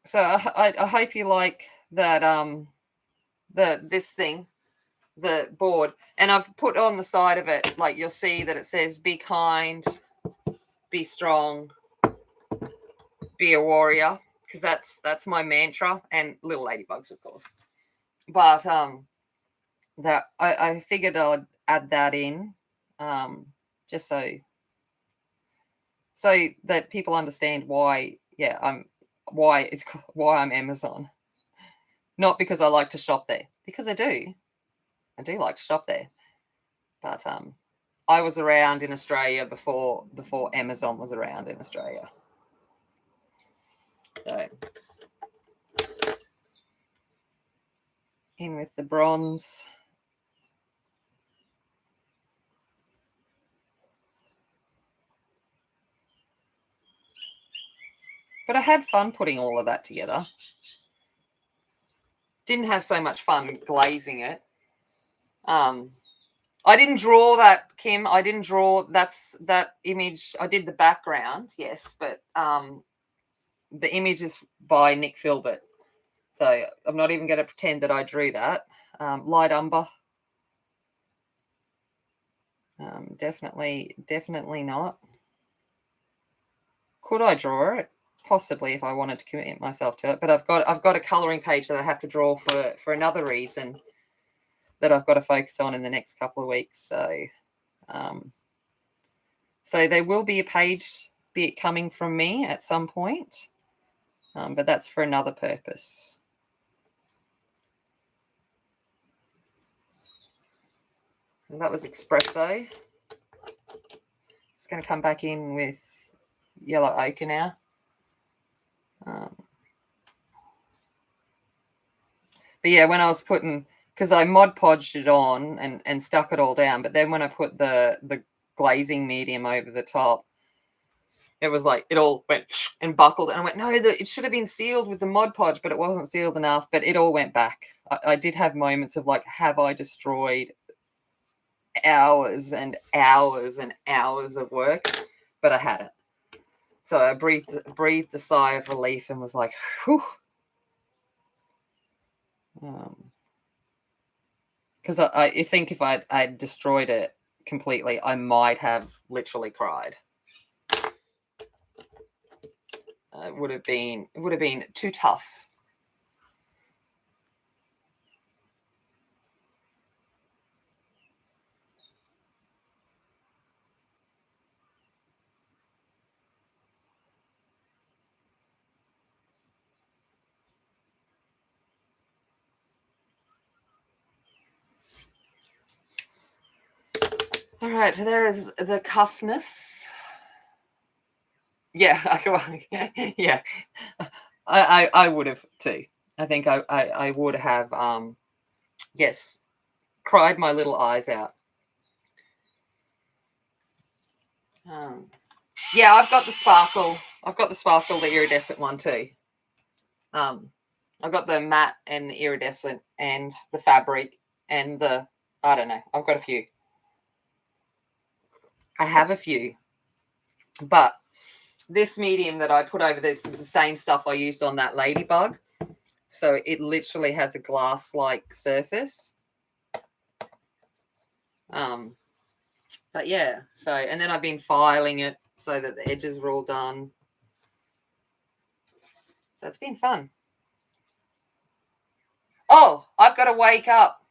so I hope you like that this thing, the board, and I've put on the side of it, like you'll see that it says be kind, be strong, be a warrior, because that's my mantra, and little ladybugs, of course. But that I figured I'd add that in, just so that people understand why, yeah, why I'm Amazon. Not because I like to shop there, because I do like to shop there. But I was around in Australia before Amazon was around in Australia. So in with the bronze. But I had fun putting all of that together. Didn't have so much fun glazing it. I didn't draw that, Kim. I didn't draw that image. I did the background, yes, but the image is by Nick Filbert. So I'm not even going to pretend that I drew that. Light umber. Definitely not. Could I draw it? Possibly, if I wanted to commit myself to it. But I've got a colouring page that I have to draw for another reason that I've got to focus on in the next couple of weeks. So there will be a page coming from me at some point, but that's for another purpose. And that was espresso. It's going to come back in with yellow ochre now. But yeah, when I was putting, because I Mod Podged it on and stuck it all down, but then when I put the glazing medium over the top, it was like it all went and buckled, and I went, no, it should have been sealed with the Mod Podge, but it wasn't sealed enough. But it all went back. I did have moments of like, have I destroyed hours and hours and hours of work? But I hadn't. So I breathed a sigh of relief and was like, whew. Because I think if I'd destroyed it completely, I might have literally cried. It would have been too tough. All right, so there is the cuffness. Yeah, yeah. I would have too. I think I would have yes, cried my little eyes out. Yeah, I've got the sparkle. I've got the sparkle, the iridescent one too. I've got the matte and the iridescent and the fabric and the, I don't know. I've got a few. I have a few, but this medium that I put over this is the same stuff I used on that ladybug. So it literally has a glass-like surface. But yeah, so, and then I've been filing it so that the edges are all done. So it's been fun. Oh, I've got to wake up.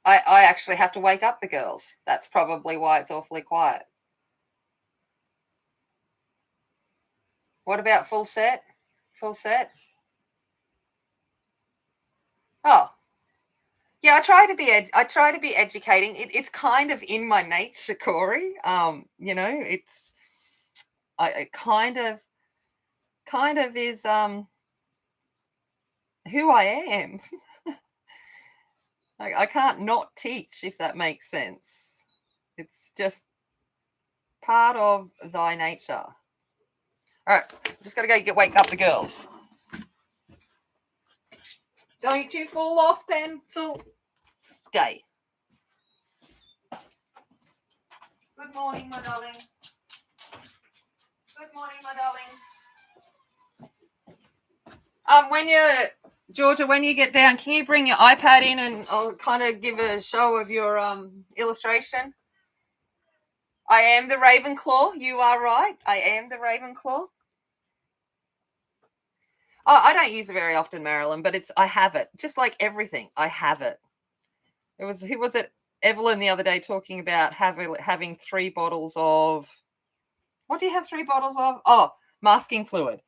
I actually have to wake up the girls. That's probably why it's awfully quiet. What about full set? Full set? Oh, yeah. I try to be educating. It's kind of in my nature, Corey. It's it kind of is who I am. I can't not teach, if that makes sense. It's just part of thy nature. All right, just got to go wake up the girls. Don't you fall off, pencil. Stay. Good morning, my darling. Good morning, my darling. Georgia, when you get down, can you bring your iPad in and I'll kind of give a show of your illustration? I am the Ravenclaw. You are right. I am the Ravenclaw. Oh, I don't use it very often, Marilyn, but I have it. Just like everything, I have it. Who was it? Evelyn the other day talking about having 3 bottles of, what do you have 3 bottles of? Oh, masking fluid.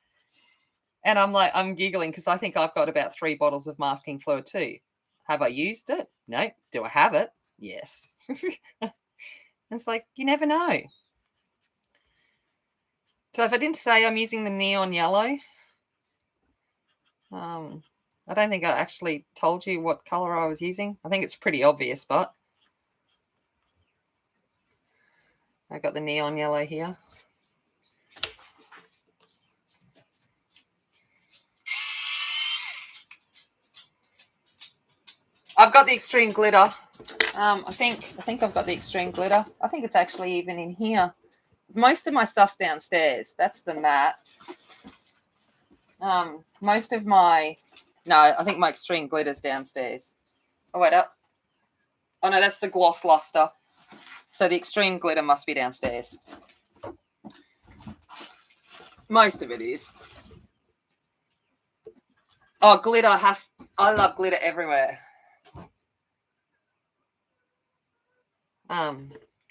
And I'm giggling because I think I've got about 3 bottles of masking fluid too. Have I used it? No. Do I have it? Yes. It's like, you never know. So if I didn't say I'm using the neon yellow, I don't think I actually told you what color I was using. I think it's pretty obvious, but I got the neon yellow here. I've got the extreme glitter. I think I've got the extreme glitter. I think it's actually even in here. Most of my stuff's downstairs. That's the matte. Most of my, no, I think my extreme glitter's downstairs. Oh, wait up. Oh, no, that's the gloss luster. So the extreme glitter must be downstairs. Most of it is. Oh, I love glitter everywhere.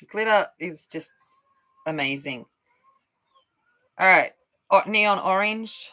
Glitter is just amazing. All right. Neon orange.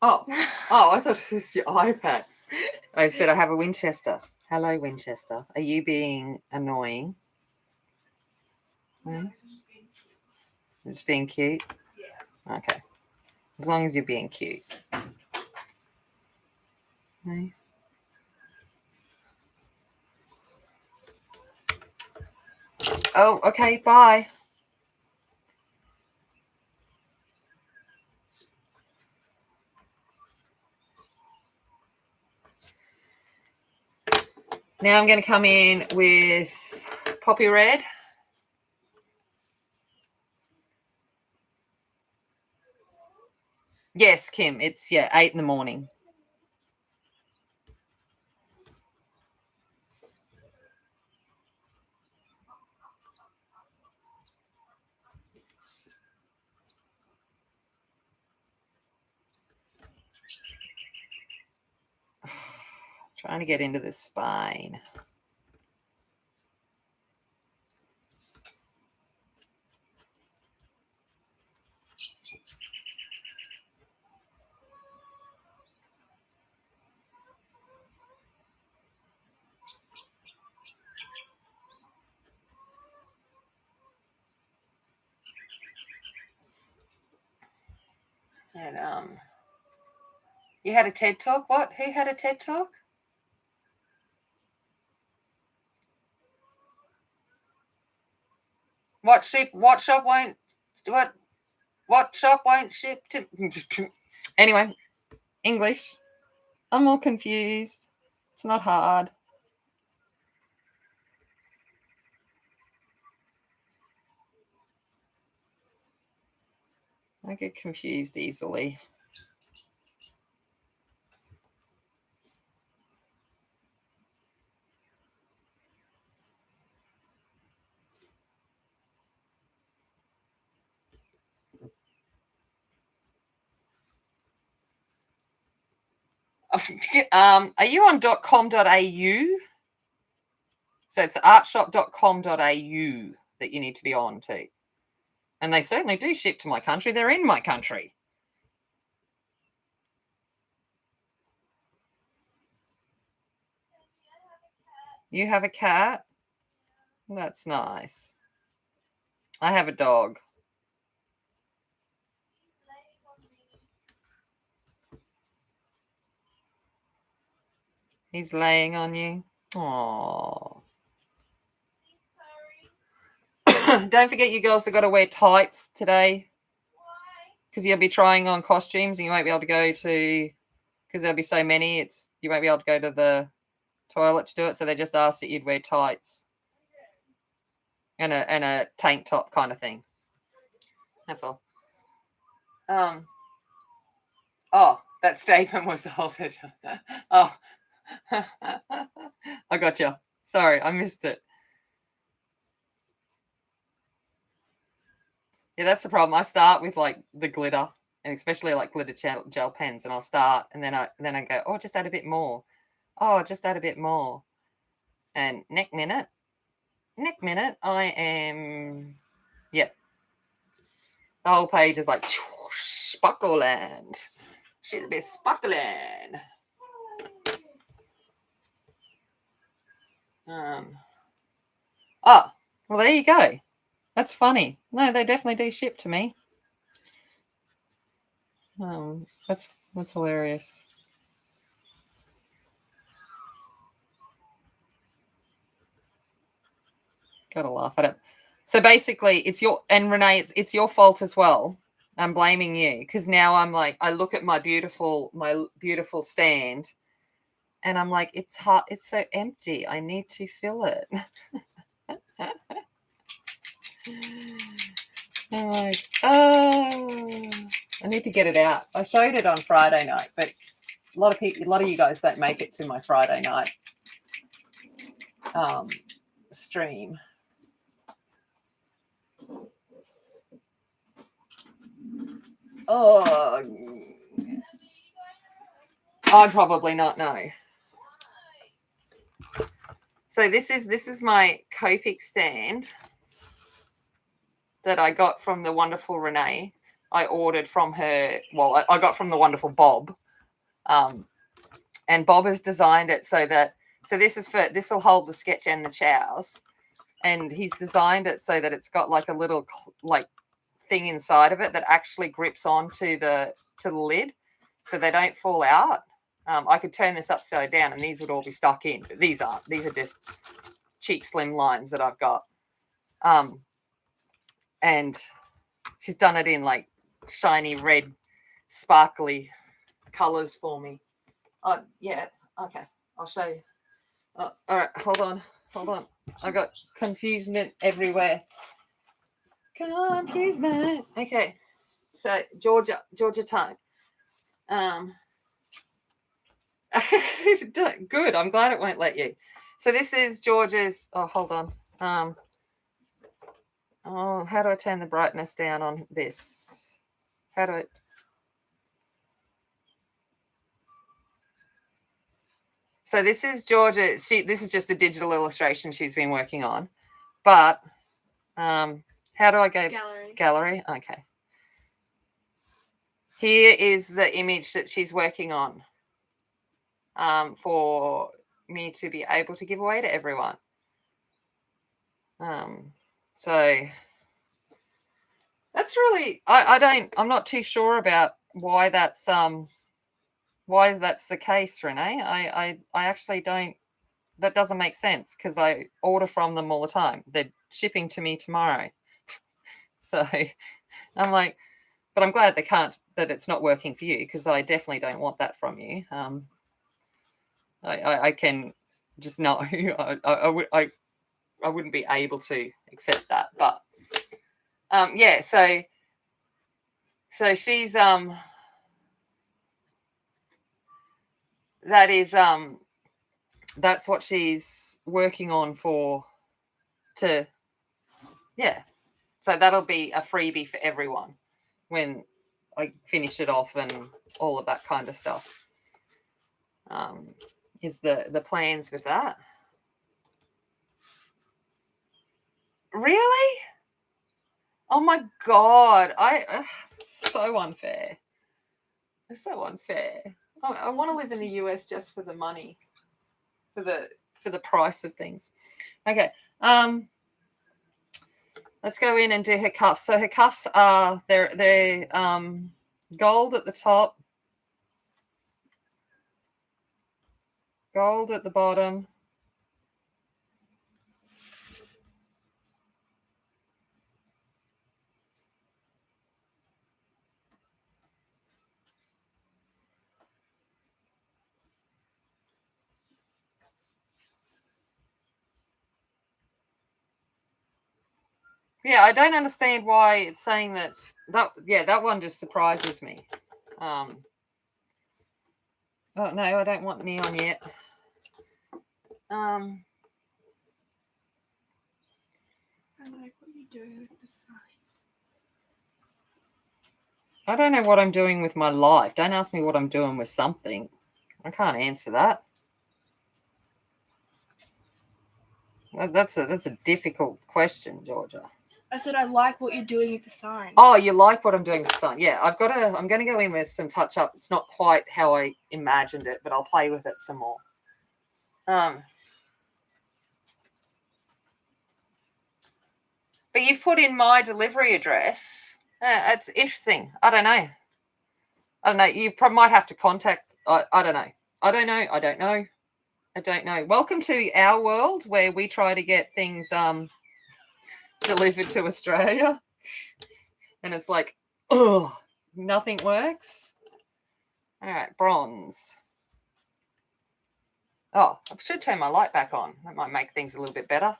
Oh, I thought it was your iPad. I said I have a Winchester. Hello, Winchester. Are you being annoying? No? Just being cute? Yeah. Okay. As long as you're being cute. No? Oh, okay. Bye. Now I'm going to come in with Poppy Red. Yes, Kim. It's 8 in the morning. Trying to get into the spine. And you had a TED Talk? What? Who had a TED Talk? What shop won't ship to Anyway, English. I'm all confused. It's not hard. I get confused easily. Are you on .com.au? So it's artshop.com.au that you need to be on to. And they certainly do ship to my country. They're in my country. You have a cat? That's nice. I have a dog. He's laying on you. Aww. Don't forget, you girls have got to wear tights today. Because you'll be trying on costumes and you won't be able to go to, because there'll be so many, you won't be able to go to the toilet to do it. So they just asked that you'd wear tights and a tank top kind of thing. That's all. Oh, that statement was altered. Oh, I got you. Sorry, I missed it. Yeah, that's the problem. I start with like the glitter, and especially like glitter gel pens, and I'll start, and then I go, oh, just add a bit more. Oh, just add a bit more. And next minute, I am, yep. The whole page is like Sparkleland. She's a bit sparkling. Oh, well, there you go. That's funny. No, they definitely do ship to me. That's hilarious. Gotta laugh at it. So basically, it's your, and Renee, it's your fault as well. I'm blaming you because now I'm like, I look at my beautiful stand, and I'm like, it's hot, it's so empty. I need to fill it. I'm like, oh, I need to get it out. I showed it on Friday night, but a lot of you guys don't make it to my Friday night stream. Oh, I'd probably not know. So this is my Copic stand that I got from the wonderful Renee. I ordered from her. Well, I got from the wonderful Bob, and Bob has designed it so this will hold the sketch and the chows, and he's designed it so that it's got like a little like thing inside of it that actually grips onto the lid, so they don't fall out. I could turn this upside down and these would all be stuck in, but these aren't. These are just cheap slim lines that I've got. And she's done it in like shiny red sparkly colors for me. Oh yeah, okay, I'll show you. All right, hold on, I got confusion everywhere. Confusement. Okay, so Georgia time. Good, I'm glad it won't let you. So this is George's. Oh, hold on. Oh, how do I turn the brightness down on this? How do I? So this is Georgia. This is just a digital illustration she's been working on. But how do I go? Gallery. Okay. Here is the image that she's working on for me to be able to give away to everyone. So that's really, I'm not too sure about why that's the case, Renee. I actually don't, that doesn't make sense because I order from them all the time. They're shipping to me tomorrow. So I'm like, but I'm glad that it's not working for you because I definitely don't want that from you. I can just know I wouldn't be able to accept that. But yeah, so she's that's what she's working on yeah. So that'll be a freebie for everyone when I finish it off and all of that kind of stuff. Is the plans with that. Really? Oh my God. So unfair. It's so unfair. I want to live in the US just for the money, for the price of things. Okay. Let's go in and do her cuffs. So her cuffs are they're gold at the top, gold at the bottom. Yeah, I don't understand why it's saying that. That one just surprises me. Oh no, I don't want neon yet. I like what you're doing with the sign. I don't know what I'm doing with my life. Don't ask me what I'm doing with something. I can't answer that. That's a difficult question, Georgia. I said I like what you're doing with the sign. Oh, you like what I'm doing with the sign? Yeah, I'm going to go in with some touch up. It's not quite how I imagined it, but I'll play with it some more. But you've put in my delivery address. It's interesting. I don't know. You probably might have to contact. I don't know. I don't know. Welcome to our world where we try to get things delivered to Australia, and it's like, oh, nothing works. All right, bronze. Oh, I should turn my light back on. That might make things a little bit better.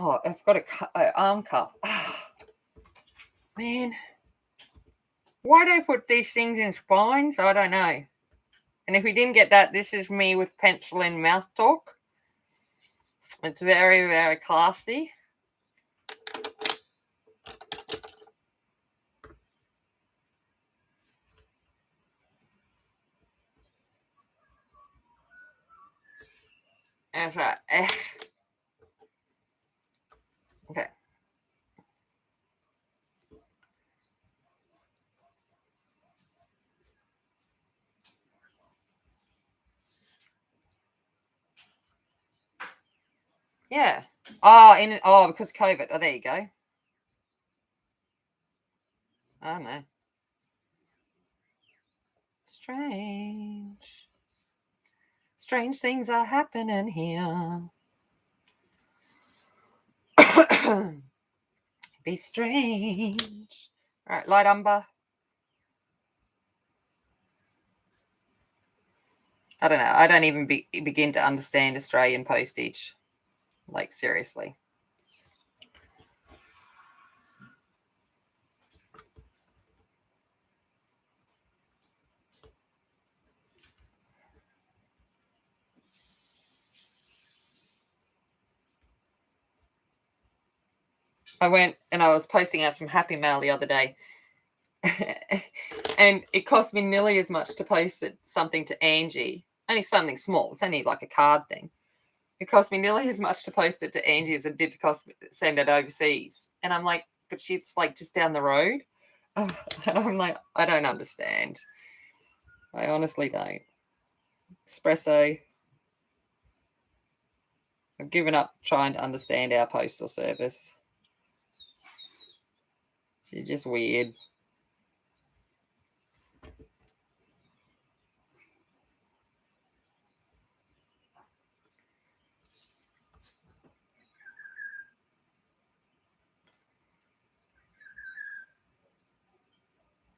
Oh, I've got an arm cuff. Man, why do they put these things in spines? I don't know. And if we didn't get that, this is me with pencil and mouth talk. It's very, very classy. That's right. Okay. Yeah. Because COVID. Oh, there you go. I don't know. Strange. Strange things are happening here. Be strange. All right, light umber. I don't know. I don't even begin to understand Australian postage. Like, seriously. I went and I was posting out some Happy Mail the other day. And it cost me nearly as much to post something to Angie. Only something small. It's only like a card thing. It cost me nearly as much to post it to Angie as it did to send it overseas. And I'm like, but she's like just down the road. And I'm like, I don't understand. I honestly don't. Espresso. I've given up trying to understand our postal service. She's just weird.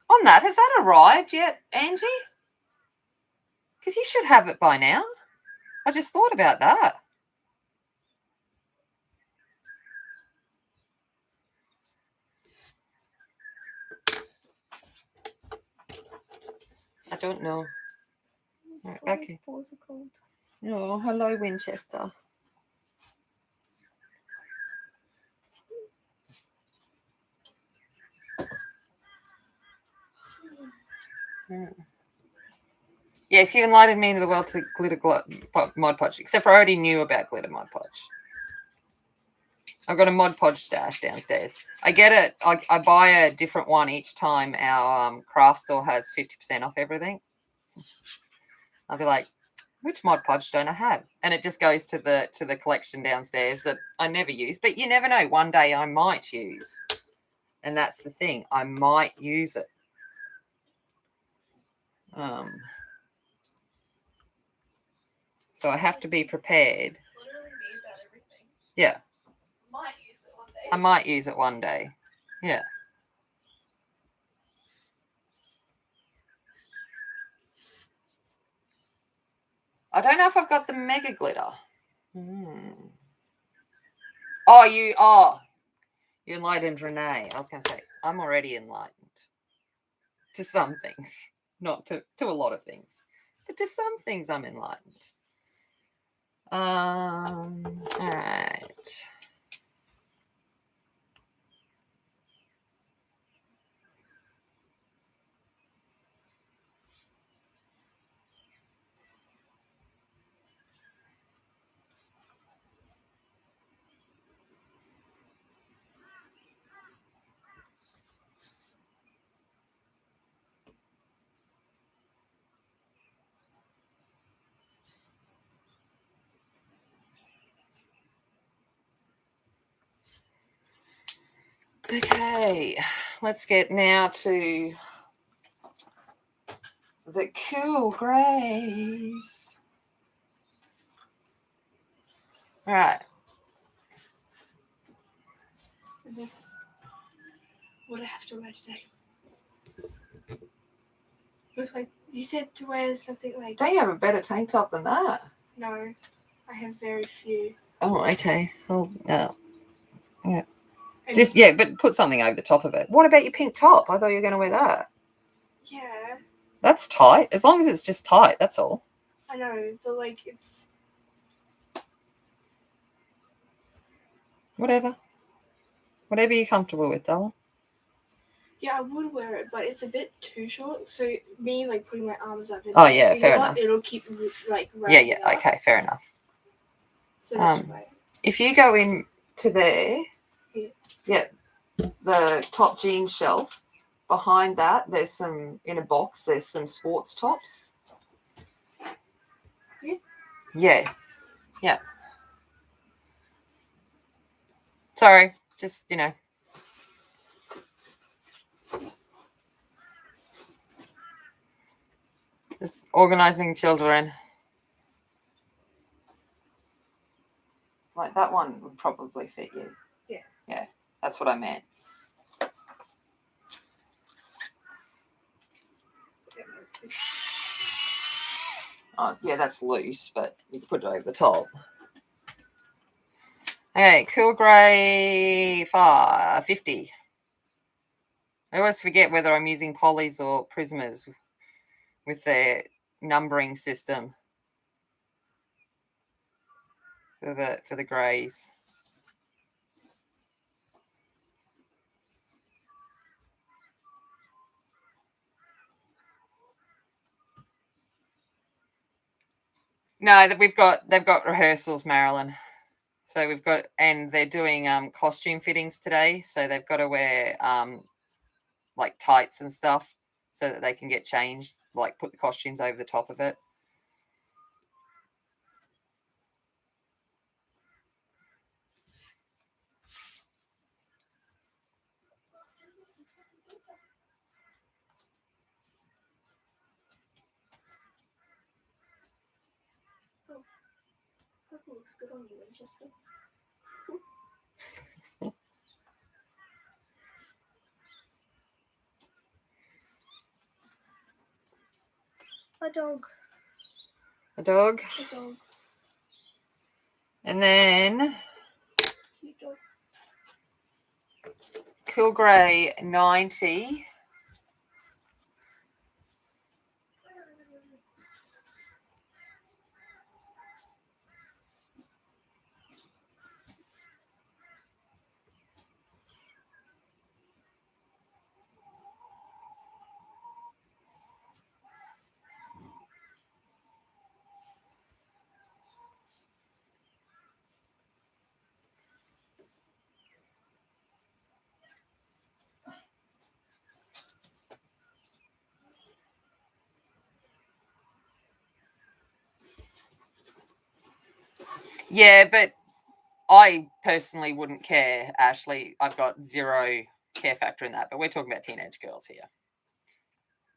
On that, has that arrived yet, Angie? Because you should have it by now. I just thought about that. I don't know. What Okay. was it called? Oh, hello, Winchester. Yes, you enlightened me into the world to glitter Mod Podge, except for I already knew about glitter Mod Podge. I've got a Mod Podge stash downstairs. I get it. I buy a different one each time our craft store has 50% off everything. I'll be like, which Mod Podge don't I have? And it just goes to the collection downstairs that I never use. But you never know. One day I might use. And that's the thing. I might use it. So I have to be prepared. Yeah. I might use it one day. Yeah. I don't know if I've got the mega glitter. Oh, you enlightened Renee. I was going to say, I'm already enlightened. To some things. Not to a lot of things. But to some things I'm enlightened. All right. Okay, let's get now to the cool greys. All right. Is this what I have to wear today? With like you said to wear something like. Don't you have a better tank top than that? No, I have very few. Oh, okay. Oh, no. Yeah. Just but put something over the top of it. What about your pink top? I thought you were going to wear that. Yeah. That's tight. As long as it's just tight, that's all. I know, but like it's. Whatever you're comfortable with, darling. Yeah, I would wear it, but it's a bit too short. So me like putting my arms up. Oh yeah, fair enough. It'll keep like. Yeah. Up. Okay, fair enough. So that's why. If you go in to there, yeah, the top jean shelf. Behind that, there's some in a box. There's some sports tops. Yeah. Sorry, just just organizing children. Like that one would probably fit you. Yeah, that's what I meant. Oh, yeah, that's loose, but you can put it over the top. Okay, cool grey 50. I always forget whether I'm using polys or Prismas with their numbering system for the greys. No, they've got rehearsals, Marilyn. So we've got, and they're doing costume fittings today. So they've got to wear like tights and stuff so that they can get changed, like put the costumes over the top of it. Purple looks good on you, Winchester. A dog. A dog. And then Cute dog. Cool Grey 90. Yeah, but I personally wouldn't care, Ashley. I've got zero care factor in that, but we're talking about teenage girls here.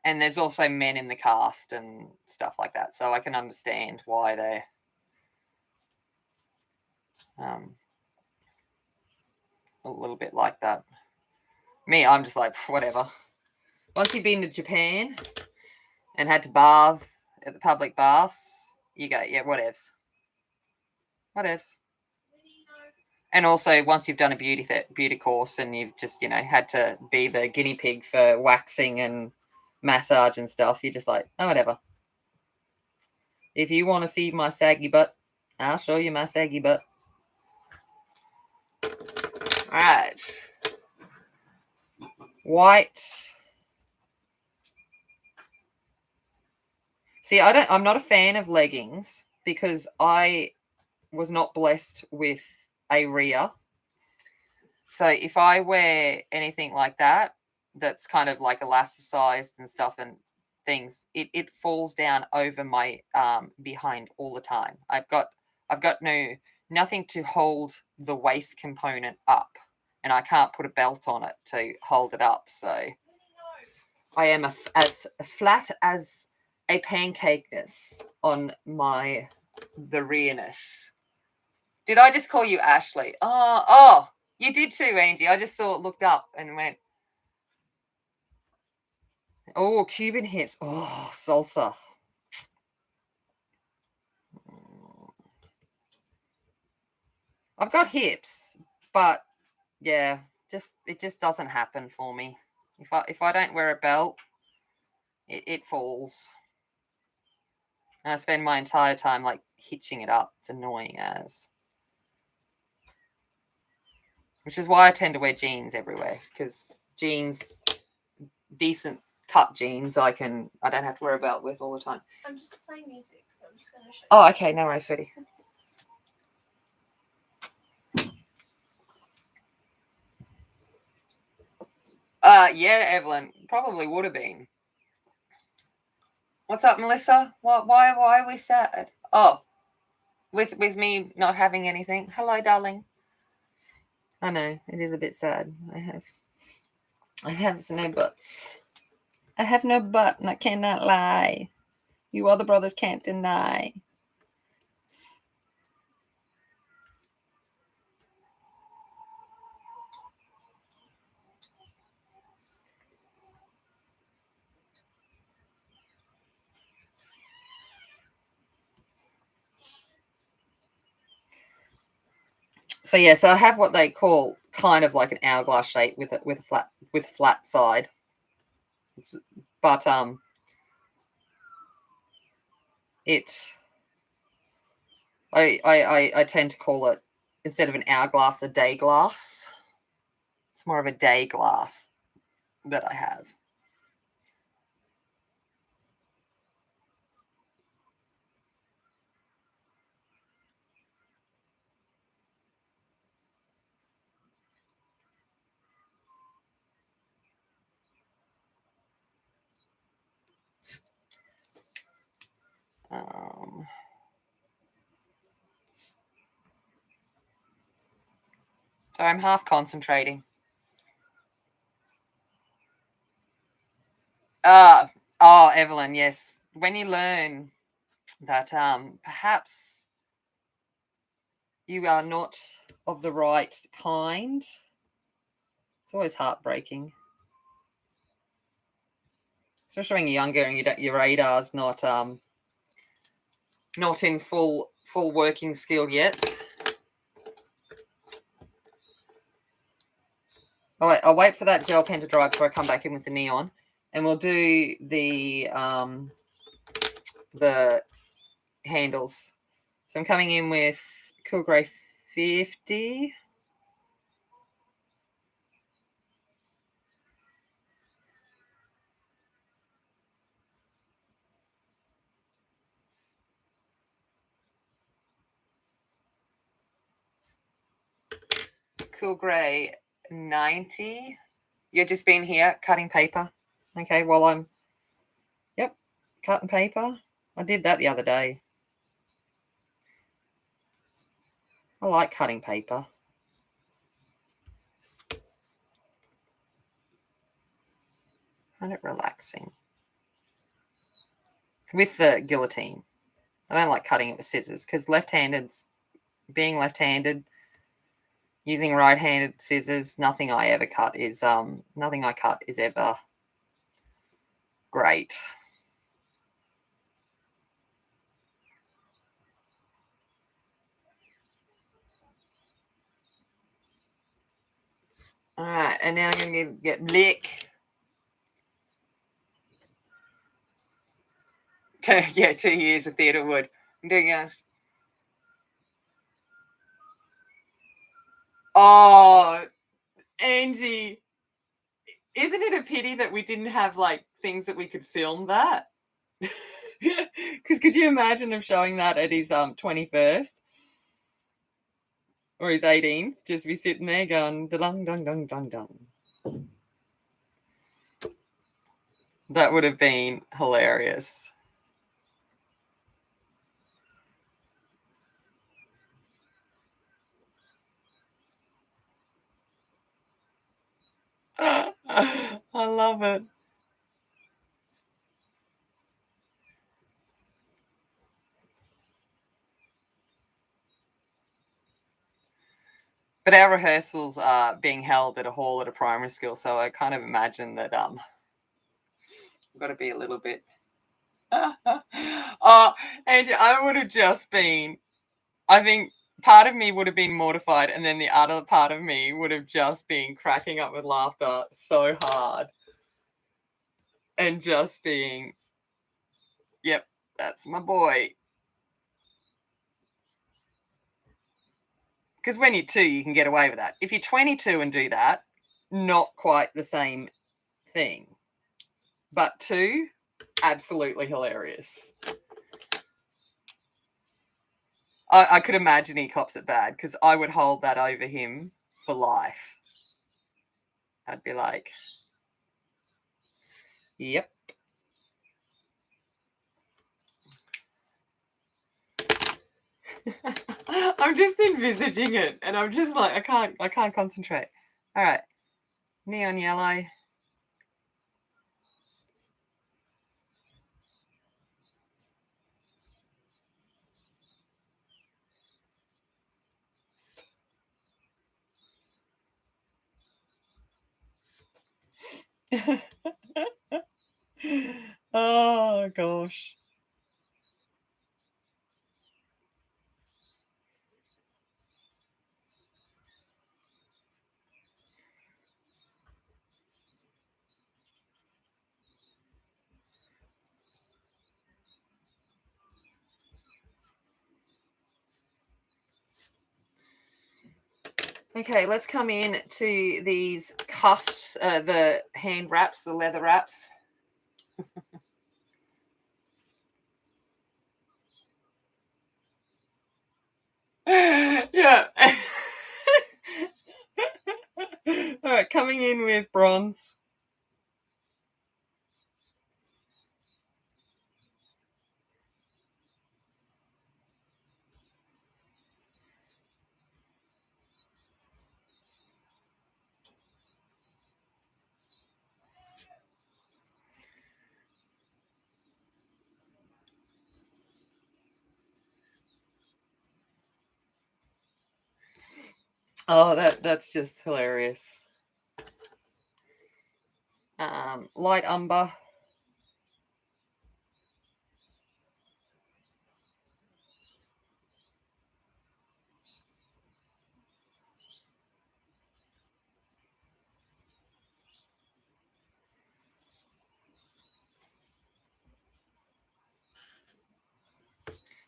And there's also men in the cast and stuff like that, so I can understand why they're a little bit like that. Me, I'm just like, whatever. Once you've been to Japan and had to bath at the public baths, you go, yeah, whatevs. Whatevs. And also, once you've done a beauty course and you've just, had to be the guinea pig for waxing and massage and stuff, you're just like, oh, whatever. If you want to see my saggy butt, I'll show you my saggy butt. All right. White. See, I'm not a fan of leggings because I was not blessed with a rear. So if I wear anything like that, that's kind of like elasticized and stuff and things, it falls down over my behind all the time. I've got nothing to hold the waist component up, and I can't put a belt on it to hold it up. So I am as flat as a pancakeness on the rearness. Did I just call you Ashley? Oh, you did too, Angie. I just looked up and went, oh, Cuban hips. Oh, salsa. I've got hips, but yeah, it just doesn't happen for me. If I don't wear a belt, it falls. And I spend my entire time like hitching it up. It's annoying as. Which is why I tend to wear jeans everywhere, because jeans, decent cut jeans, I don't have to wear a belt with all the time. I'm just playing music, so I'm just going to show you. Oh, okay, no worries, sweetie. Yeah, Evelyn, probably would have been. What's up, Melissa? Why are we sad? Oh, with me not having anything. Hello, darling. I know it is a bit sad. I have no butts. I have no butt, and I cannot lie. You other brothers can't deny. So yeah, so I have what they call kind of like an hourglass shape with a flat side. But I tend to call it, instead of an hourglass, a day glass. It's more of a day glass that I have. So I'm half concentrating. Oh, Evelyn, yes. When you learn that perhaps you are not of the right kind, it's always heartbreaking. Especially when you're younger and your radar's not in full working skill yet. I'll wait for that gel pen to dry before I come back in with the neon, and we'll do the handles. So I'm coming in with Cool Grey 50. Cool Grey 90. You've just been here cutting paper. Okay, while I'm cutting paper. I did that the other day. I like cutting paper. Find it relaxing. With the guillotine. I don't like cutting it with scissors because being left-handed, using right-handed scissors, nothing I cut is ever great. All right, and now I'm going to get lick. Yeah, 2 years of theatre wood. I'm doing this. Oh, Angie, isn't it a pity that we didn't have like things that we could film that? Because could you imagine him showing that at his 21st or his 18th? Just be sitting there going dun dun dun dun dun. That would have been hilarious. I love it. But our rehearsals are being held at a hall at a primary school, so I kind of imagine that we've got to be a little bit. Oh, Andrew, I would have just been. I think part of me would have been mortified, and then the other part of me would have just been cracking up with laughter so hard, and just being, "Yep, that's my boy." Because when you're 2, you can get away with that. If you're 22 and do that, not quite the same thing. But 2, absolutely hilarious. I could imagine he cops it bad because I would hold that over him for life. I'd be like, yep. I'm just envisaging it and I'm just like, I can't concentrate. All right. Neon yellow. Oh gosh. Okay, let's come in to these cuffs, the hand wraps, the leather wraps. Yeah. All right, coming in with bronze. Oh, that's just hilarious. Light umber.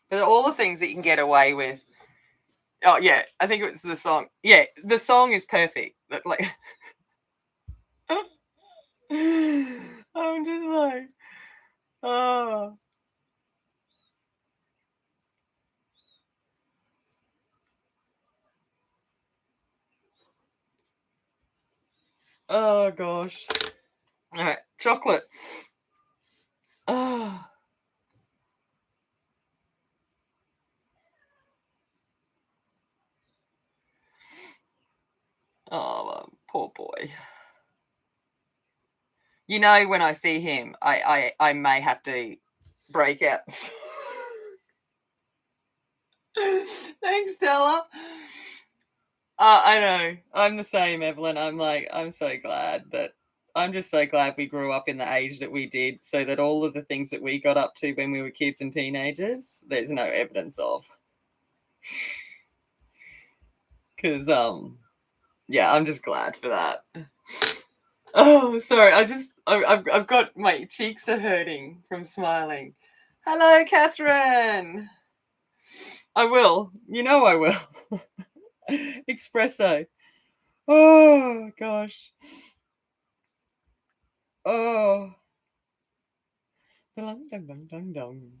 But all the things that you can get away with. Oh yeah, I think it was the song. Yeah, the song is perfect. Like, I'm just like, oh, oh gosh. All right, chocolate. Oh, You know, when I see him, I may have to break out. Thanks, Stella. I know. I'm the same, Evelyn. I'm so glad that I'm just so glad we grew up in the age that we did, so that all of the things that we got up to when we were kids and teenagers, there's no evidence of. Because yeah, I'm just glad for that. Oh, sorry. I've got my cheeks are hurting from smiling. Hello, Catherine. I will. You know I will. Espresso. Oh gosh. Oh. Dun, dun, dun, dun, dun.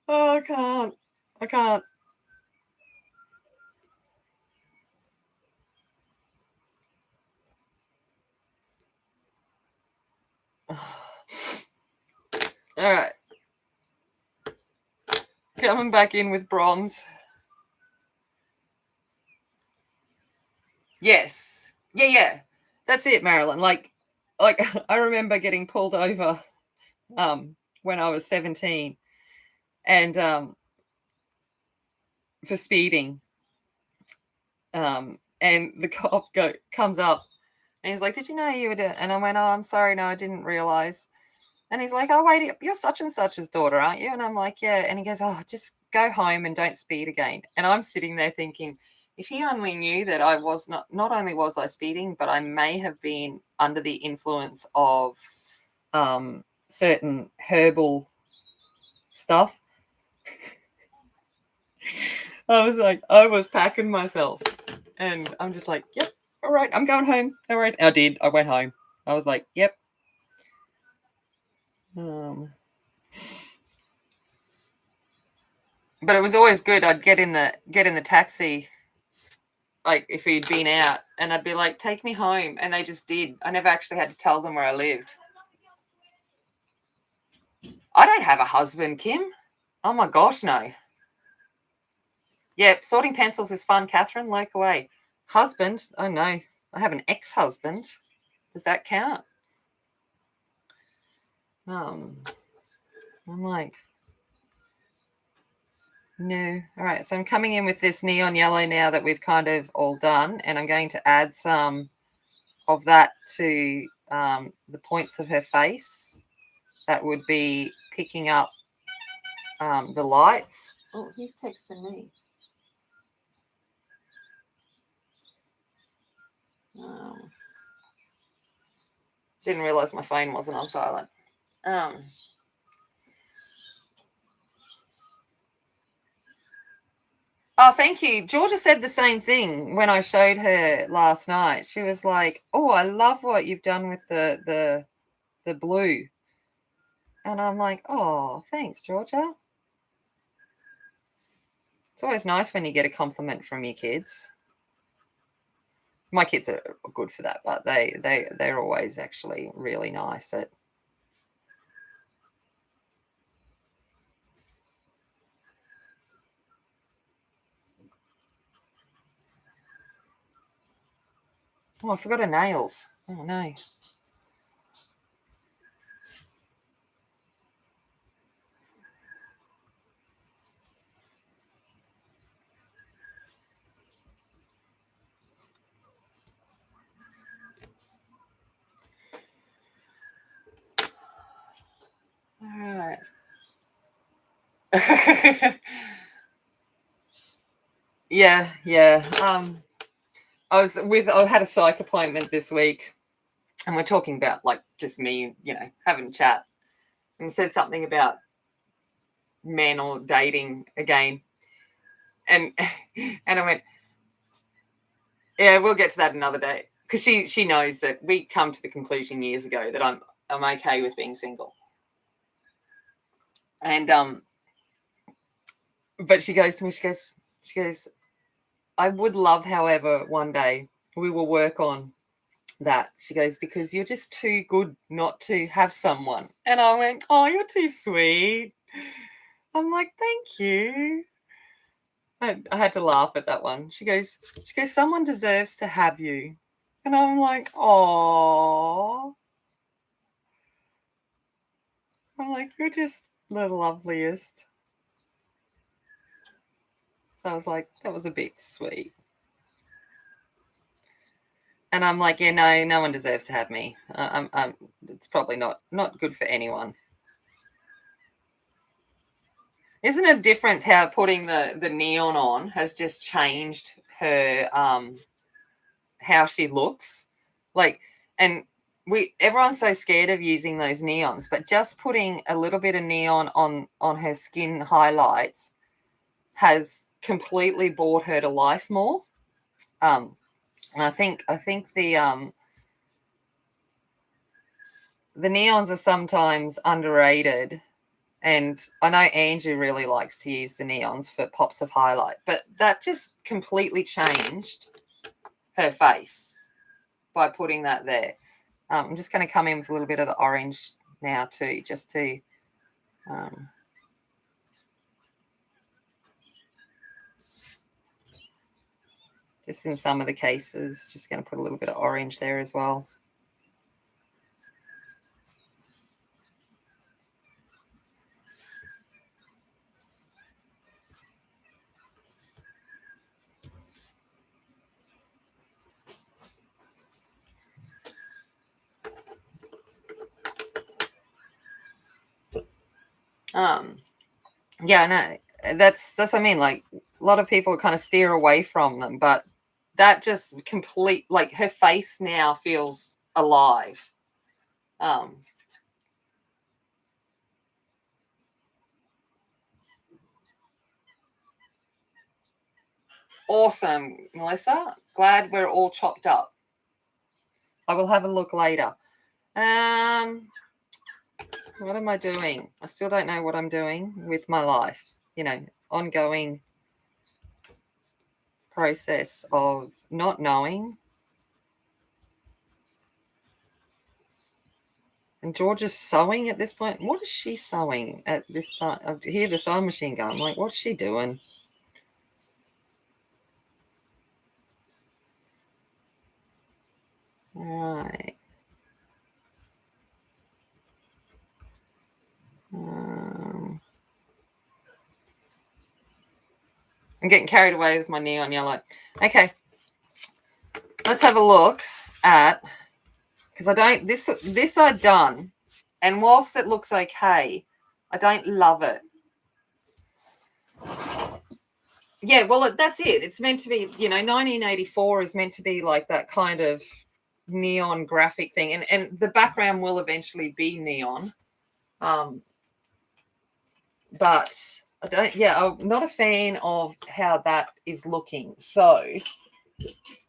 Oh, I can't. I can't. All right. Coming back in with bronze. Yes. Yeah. That's it, Marilyn. Like I remember getting pulled over when I was 17 and for speeding. And the cop comes up and he's like, "Did you know you were doing?" And I went, "Oh, I'm sorry, no, I didn't realize." And he's like, "Oh, wait, you're such and such's daughter, aren't you?" And I'm like, "Yeah." And he goes, "Oh, just go home and don't speed again." And I'm sitting there thinking, if he only knew that I was not only was I speeding, but I may have been under the influence of certain herbal stuff. I was packing myself. And I'm just like, "Yep, all right, I'm going home. No worries." I did. I went home. I was like, "Yep." But it was always good. I'd get in the taxi, like if he'd been out, and I'd be like, "Take me home," and they just did. I never actually had to tell them where I lived. I don't have a husband, Kim. Oh my gosh, no. Yeah, sorting pencils is fun, Catherine. Like away. Husband? Oh no, I have an ex-husband. Does that count? I'm like, no. All right, so I'm coming in with this neon yellow now that we've kind of all done, and I'm going to add some of that to the points of her face. That would be picking up the lights. Oh, he's texting me. Didn't realize my phone wasn't on silent. Oh, thank you. Georgia said the same thing when I showed her last night. She was like, "Oh, I love what you've done with the blue." And I'm like, "Oh, thanks, Georgia." It's always nice when you get a compliment from your kids. My kids are good for that, but they're always actually really nice at. Oh, I forgot her nails. Oh no. All right. Yeah. I had a psych appointment this week, and we're talking about like just me, having a chat, and said something about men or dating again, and and I went, "Yeah, we'll get to that another day," because she knows that we come to the conclusion years ago that I'm okay with being single, and but she goes to me, she goes, "I would love, however, one day we will work on that." She goes, "Because you're just too good not to have someone." And I went, "Oh, you're too sweet." I'm like, "Thank you." I had to laugh at that one. She goes, "Someone deserves to have you." And I'm like, "Oh." like, you're just the loveliest. So I was like, that was a bit sweet. And I'm like, yeah, no one deserves to have me. It's probably not good for anyone. Isn't it a difference how putting the neon on has just changed her how she looks? Like, and everyone's so scared of using those neons, but just putting a little bit of neon on her skin highlights has completely brought her to life more. And I think the neons are sometimes underrated. And I know Andrew really likes to use the neons for pops of highlight, but that just completely changed her face by putting that there. I'm just going to come in with a little bit of the orange now too, just to just in some of the cases, just going to put a little bit of orange there as well. Yeah, no, that's what I mean. Like, a lot of people kind of steer away from them, but that just like her face now feels alive. Awesome, Melissa. Glad we're all chopped up. I will have a look later. What am I doing? I still don't know what I'm doing with my life. Ongoing process of not knowing. And George is sewing at this point. What is she sewing at this time? I hear the sewing machine going. I'm like, what's she doing? All right. I'm getting carried away with my neon yellow. Okay. Let's have a look at, because this I've done, and whilst it looks okay, I don't love it. Yeah, well, that's it. It's meant to be, 1984 is meant to be like that kind of neon graphic thing, and the background will eventually be neon. But I'm not a fan of how that is looking. So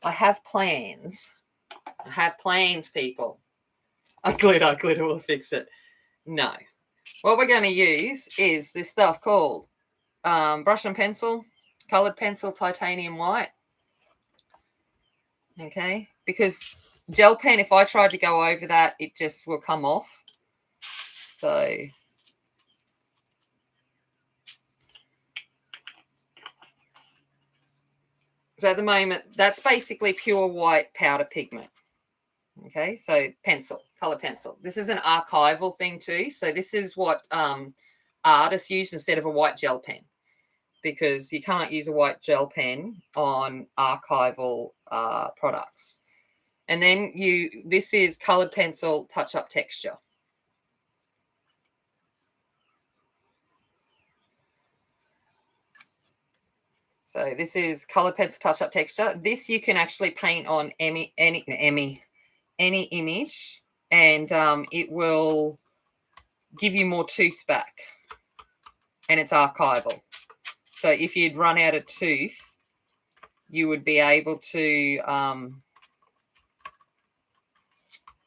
I have plans. People. Glitter will fix it. No. What we're going to use is this stuff called brush and pencil, colored pencil, titanium white. Okay, because gel pen, if I tried to go over that, it just will come off. So at the moment, that's basically pure white powder pigment. Okay, so color pencil. This is an archival thing too. So this is what artists use instead of a white gel pen, because you can't use a white gel pen on archival products. And then this is colored pencil touch-up texture. So this is colored pencil touch-up texture. This you can actually paint on any image, and it will give you more tooth back, and it's archival. So if you'd run out of tooth, you would be able to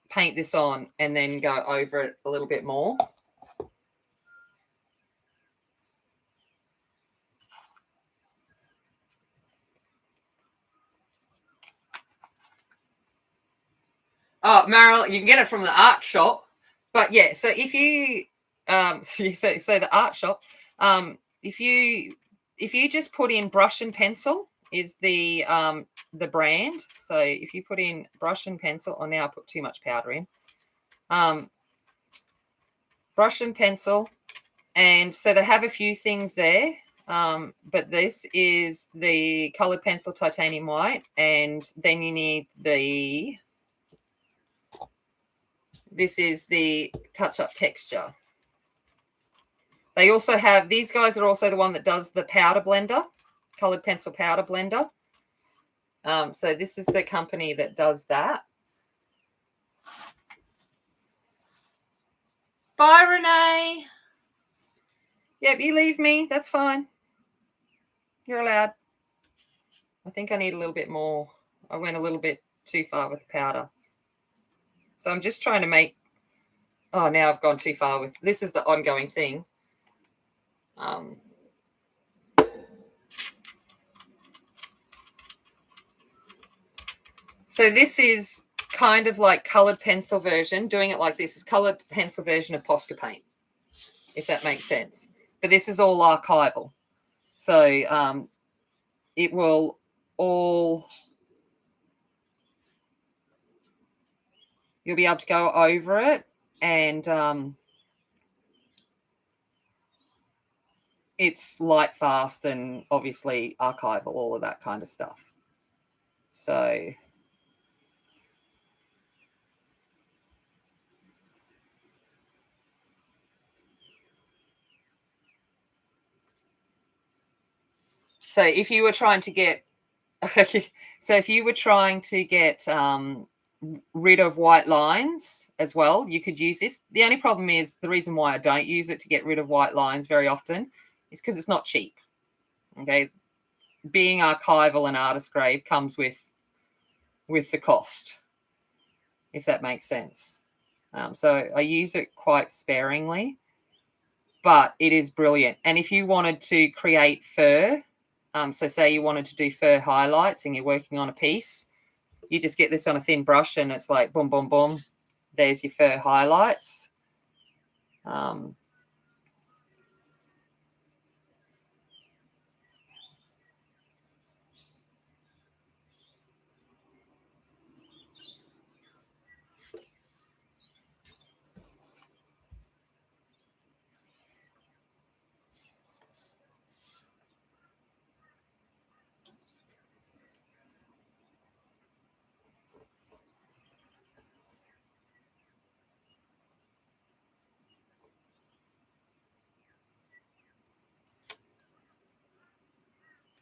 paint this on and then go over it a little bit more. Oh, Meryl, you can get it from the art shop. But yeah, so if you so the art shop, if you just put in brush and pencil is the brand. So if you put in brush and pencil, now I put too much powder in. brush and pencil. And so they have a few things there. But this is the colored pencil titanium white, and then you need this is the touch-up texture. They also have, these guys are also the one that does the powder blender, colored pencil powder blender. So this is the company that does that. Bye, Renee. Yep, you leave me. That's fine. You're allowed. I think I need a little bit more. I went a little bit too far with the powder. So I'm just trying to make, oh, now I've gone too far with, this is the ongoing thing. So this is kind of like colored pencil version. Doing it like this is colored pencil version of Posca paint, if that makes sense. But this is all archival. So it will all, you'll be able to go over it, and it's light fast and obviously archival, all of that kind of stuff. So if you were trying to get rid of white lines as well, you could use this. The only problem is, the reason why I don't use it to get rid of white lines very often is because it's not cheap. Okay, being archival and artist grade comes with the cost, if that makes sense. So I use it quite sparingly, but it is brilliant. And if you wanted to create fur, so say you wanted to do fur highlights and you're working on a piece, you just get this on a thin brush and it's like boom, boom, boom. There's your fur highlights.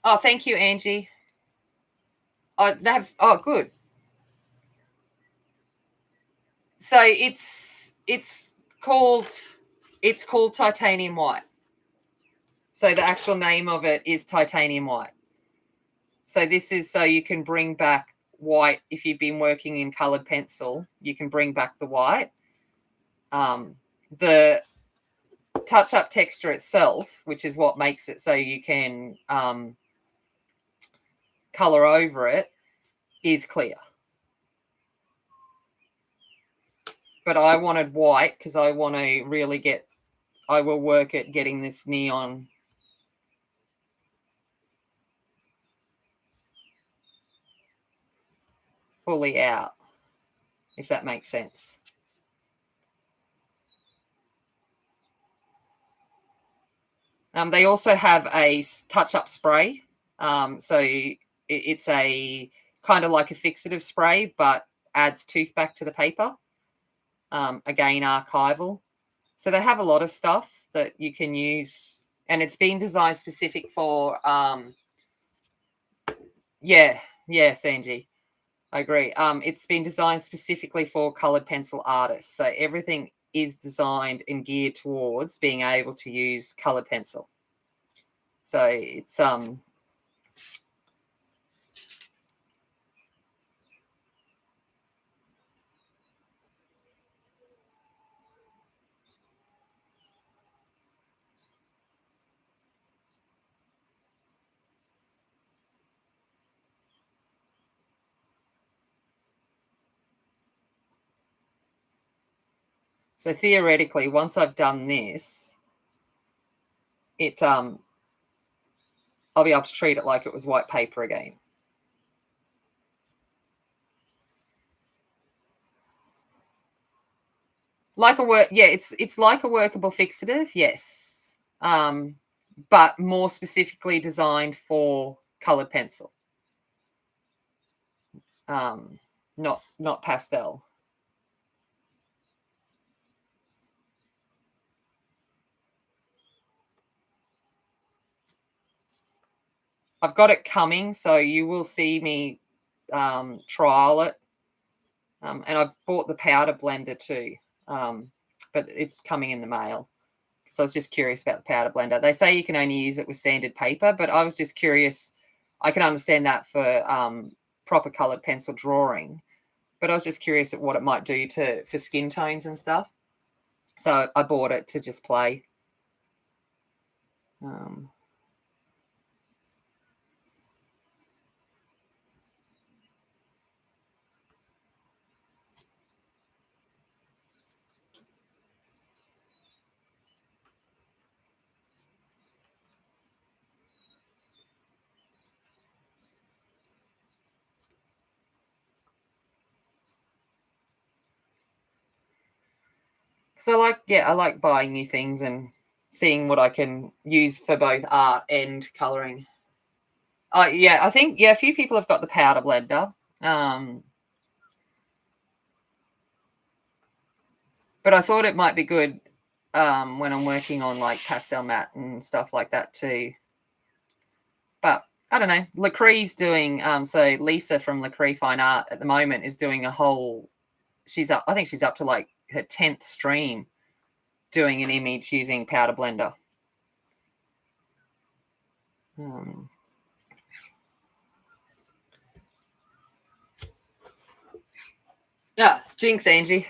Oh, thank you, Angie. Oh, good. So it's called titanium white. So the actual name of it is titanium white. So this is so you can bring back white. If you've been working in colored pencil, you can bring back the white. The touch-up texture itself, which is what makes it so you can color over it, is clear. But I wanted white because I want to really I will work at getting this neon fully out, if that makes sense. They also have a touch-up spray. So it's a kind of like a fixative spray, but adds tooth back to the paper. Again, archival. So they have a lot of stuff that you can use, and it's been designed specific for, yes, Angie, I agree. It's been designed specifically for colored pencil artists. So everything is designed and geared towards being able to use colored pencil. So it's so theoretically, once I've done this, I'll be able to treat it like it was white paper again. Like a work, yeah, it's like a workable fixative, yes, but more specifically designed for colored pencil, um, not pastel. I've got it coming, so you will see me trial it. And I've bought the powder blender too, but it's coming in the mail. So I was just curious about the powder blender. They say you can only use it with sanded paper, but I was just curious. I can understand that for proper colored pencil drawing, but I was just curious at what it might do for skin tones and stuff. So I bought it to just play. Um, so I like buying new things and seeing what I can use for both art and coloring. Yeah, I think a few people have got the powder blender. Um, but I thought it might be good when I'm working on like pastel matte and stuff like that too. But I don't know. Lacree's doing so Lisa from Lacree Fine Art at the moment is doing a whole she's up I think she's up to like her 10th stream doing an image using powder blender. Um, yeah, jinx, Angie.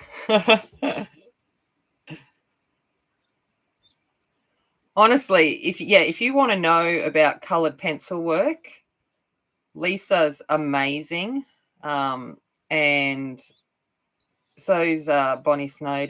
Honestly, if you want to know about colored pencil work, Lisa's amazing. And so's Bonnie Snowden.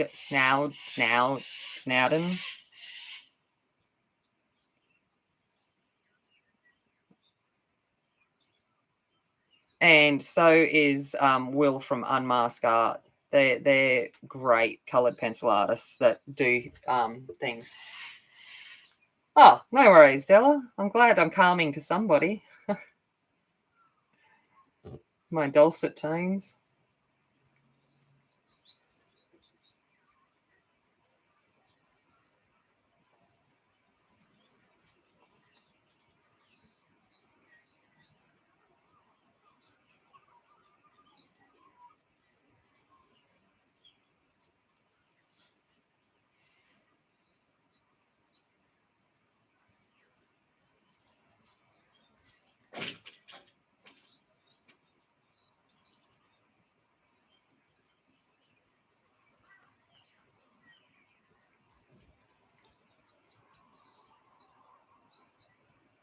And so is Will from Unmask Art. They're great coloured pencil artists that do things. Oh, no worries, Della. I'm glad I'm calming to somebody. My dulcet tones.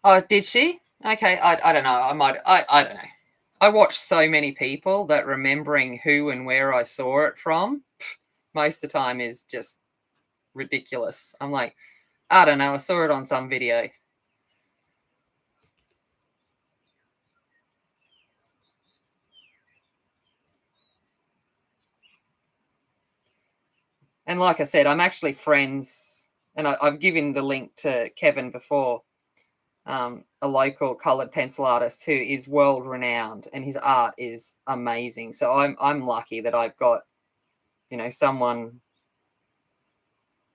Oh, did she? Okay, I don't know. I don't know. I watch so many people that remembering who and where I saw it from most of the time is just ridiculous. I'm like, I don't know. I saw it on some video. And like I said, I'm actually friends, and I've given the link to Kevin before, a local coloured pencil artist who is world renowned, and his art is amazing. So I'm lucky that I've got someone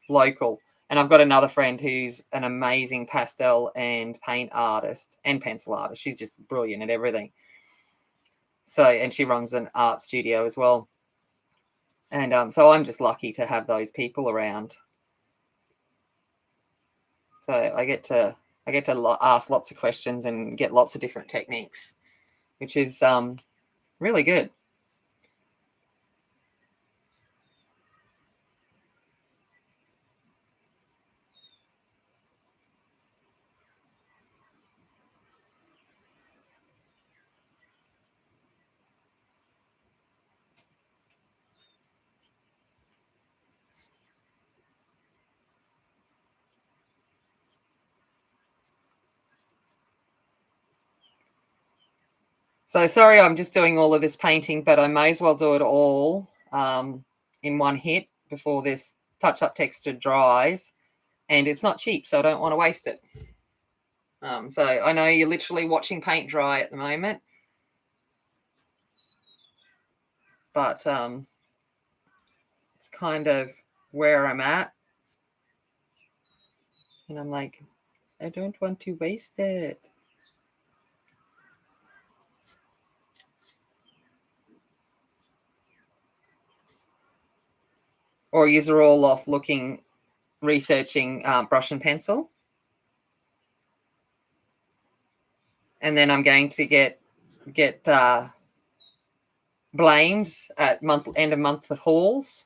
local, and I've got another friend who's an amazing pastel and paint artist and pencil artist. She's just brilliant at everything. So and she runs an art studio as well. And so I'm just lucky to have those people around. So I get to ask lots of questions and get lots of different techniques, which is really good. So sorry, I'm just doing all of this painting, but I may as well do it all in one hit before this touch-up texture dries, and it's not cheap, so I don't want to waste it. So I know you're literally watching paint dry at the moment, but it's kind of where I'm at. And I'm like, I don't want to waste it. Or use a roll off looking, researching brush and pencil. And then I'm going to get blamed at end of month hauls.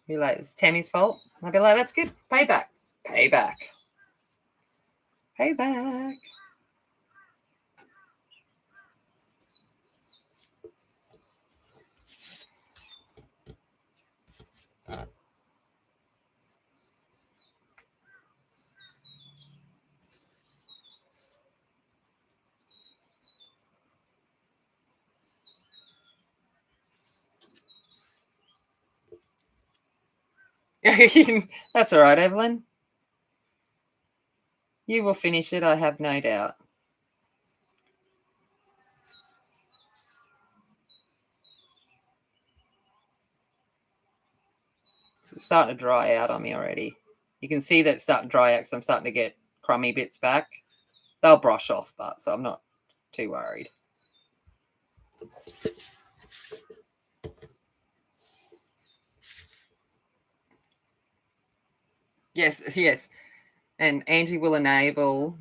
Be like, it's Tammy's fault. I'll be like, that's good. Payback. Payback. Payback. That's all right, Evelyn. You will finish it, I have no doubt. It's starting to dry out on me already. You can see that it's starting to dry out because I'm starting to get crummy bits back. They'll brush off, but so I'm not too worried. Yes, yes. And Angie will enable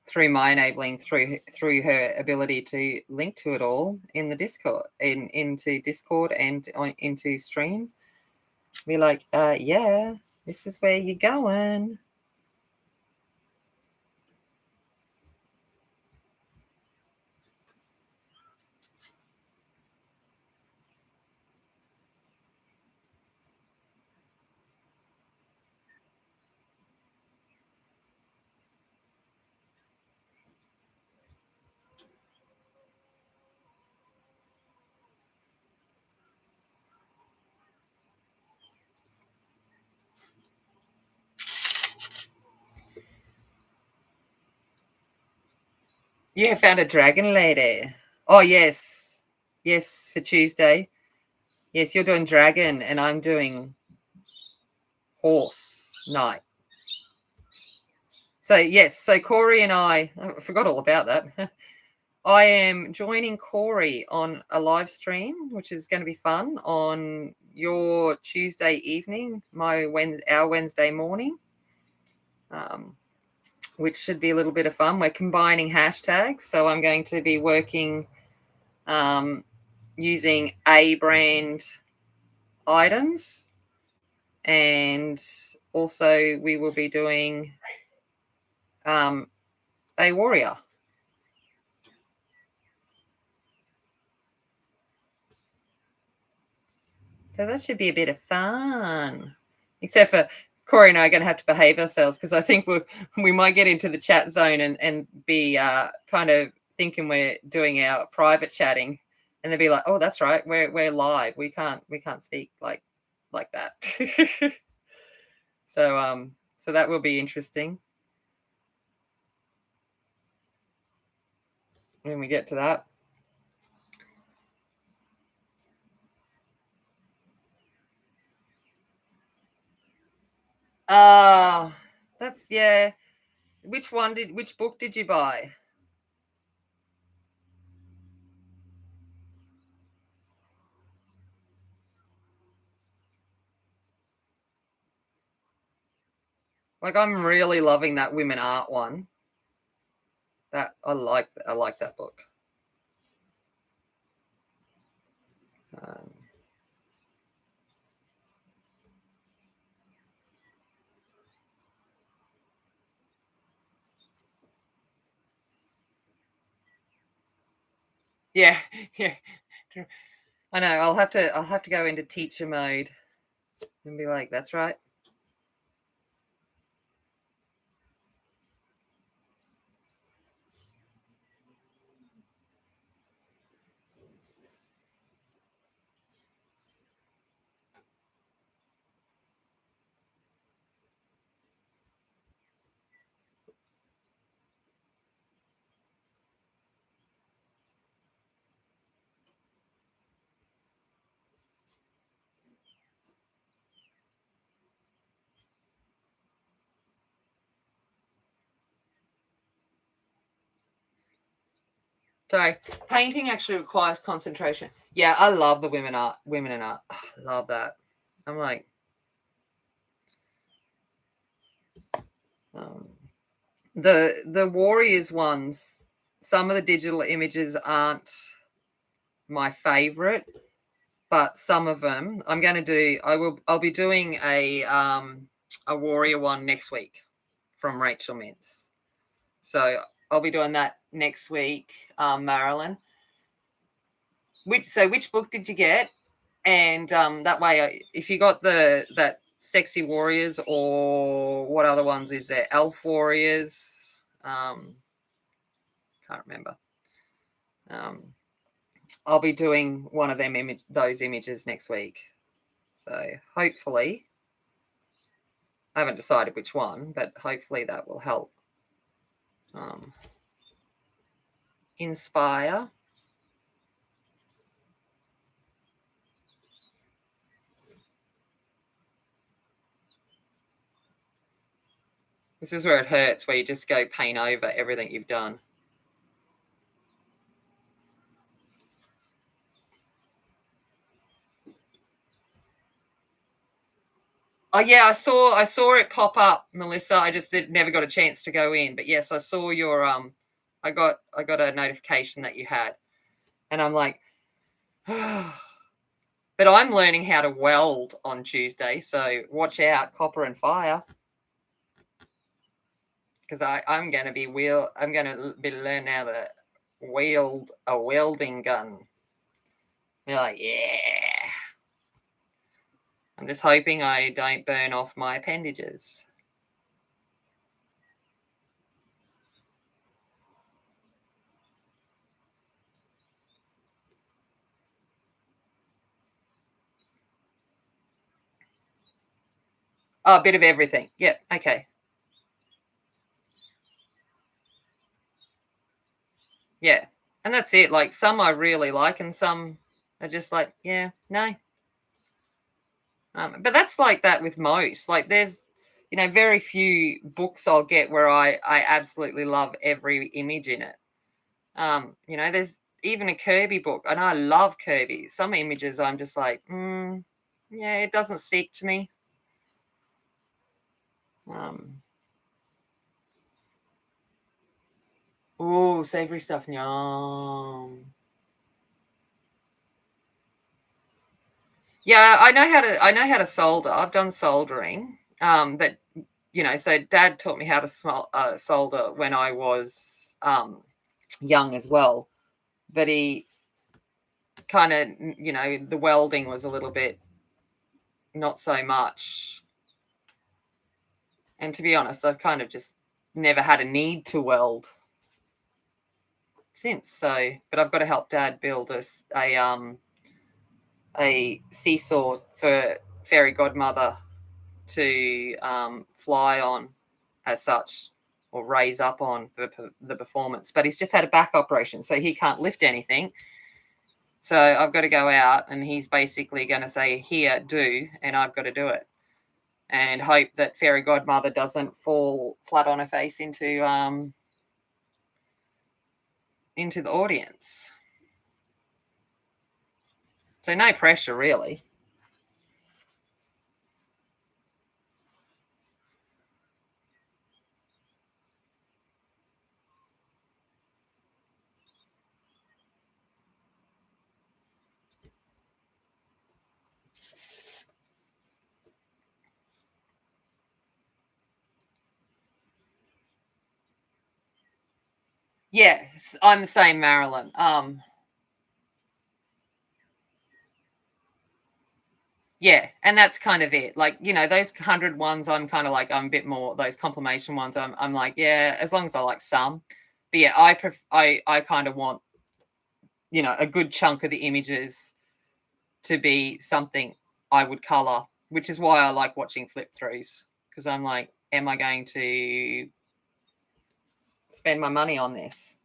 through my enabling through her ability to link to it all in the Discord, into Discord and into stream. Be like, yeah, this is where you're going. You have found a dragon lady. Oh, yes. Yes, for Tuesday. Yes, you're doing dragon and I'm doing horse night. So, yes, so Corey and I forgot all about that. I am joining Corey on a live stream, which is going to be fun on your Tuesday evening, our Wednesday morning. Which should be a little bit of fun. We're combining hashtags. So I'm going to be working using A brand items. And also we will be doing a warrior. So that should be a bit of fun. Except for Corey and I are going to have to behave ourselves because I think we might get into the chat zone and be kind of thinking we're doing our private chatting, and they'll be like, "Oh, that's right, we're live. We can't speak like that." So that will be interesting when we get to that. That's yeah. Which book did you buy? Like, I'm really loving that women art one. That I like that book. Um, yeah, yeah. I know. I'll have to go into teacher mode and be like, "That's right." Sorry. Painting actually requires concentration. Yeah, I love the women in art. I love that. I'm like, um, the Warriors ones. Some of the digital images aren't my favorite, but some of them I'm going to do. I'll be doing a Warrior one next week from Rachel Mintz. So I'll be doing that next week, Marilyn. Which book did you get? And that way, if you got that Sexy Warriors, or what other ones is there? Elf Warriors. Can't remember. I'll be doing one of those images next week. So hopefully, I haven't decided which one, but hopefully that will help inspire. This is where it hurts, where you just go paint over everything you've done. Oh yeah, I saw it pop up, Melissa. I just never got a chance to go in, but yes, I saw your I got a notification that you had, and I'm like, but I'm learning how to weld on Tuesday, so watch out, copper and fire, because I'm going to be learning how to wield a welding gun. You're like, yeah. I'm just hoping I don't burn off my appendages. Oh, a bit of everything. Yep. Okay. Yeah. And that's it. Like, some I really like, and some are just like, yeah, no. But that's like that with most. Like, there's, very few books I'll get where I absolutely love every image in it. There's even a Kirby book, and I love Kirby. Some images I'm just like, yeah, it doesn't speak to me. Oh, savory stuff, yum. Yeah, I know how to solder. I've done soldering. But so Dad taught me how to solder when I was young as well. But he kind of, the welding was a little bit not so much. And to be honest, I've kind of just never had a need to weld since. So, but I've got to help Dad build a seesaw for fairy godmother to fly on, as such, or raise up on for the performance. But he's just had a back operation, so he can't lift anything. So I've got to go out, and he's basically going to say, "Here, do," and I've got to do it, and hope that fairy godmother doesn't fall flat on her face into the audience. So no pressure, really. Yeah, I'm the same, Marilyn. Yeah, and that's kind of it. Like, those 100 ones, I'm kind of like, I'm a bit more, those compilation ones, I'm like, yeah, as long as I like some. But yeah, I kind of want, a good chunk of the images to be something I would color, which is why I like watching flip throughs, because I'm like, am I going to spend my money on this?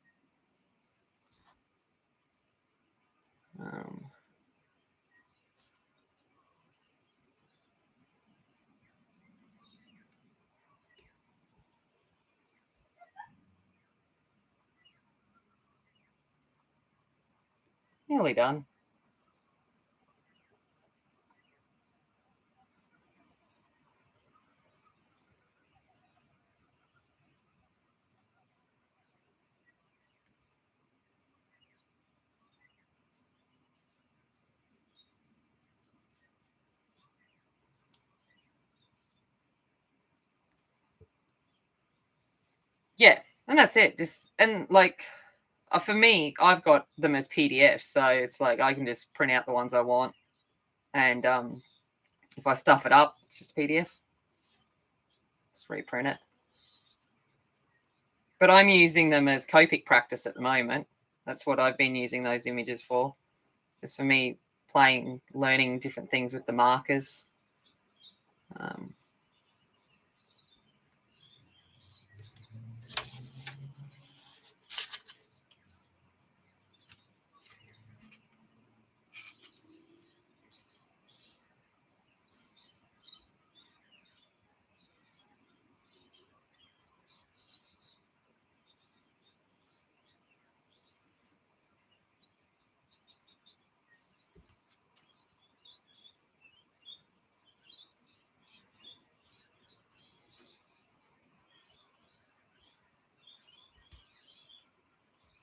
Um, Nearly done. Yeah, and that's it. Just and like for me, I've got them as PDFs, so it's like I can just print out the ones I want, and if I stuff it up, it's just PDF. Just reprint it. But I'm using them as Copic practice at the moment. That's what I've been using those images for. Just for me playing, learning different things with the markers.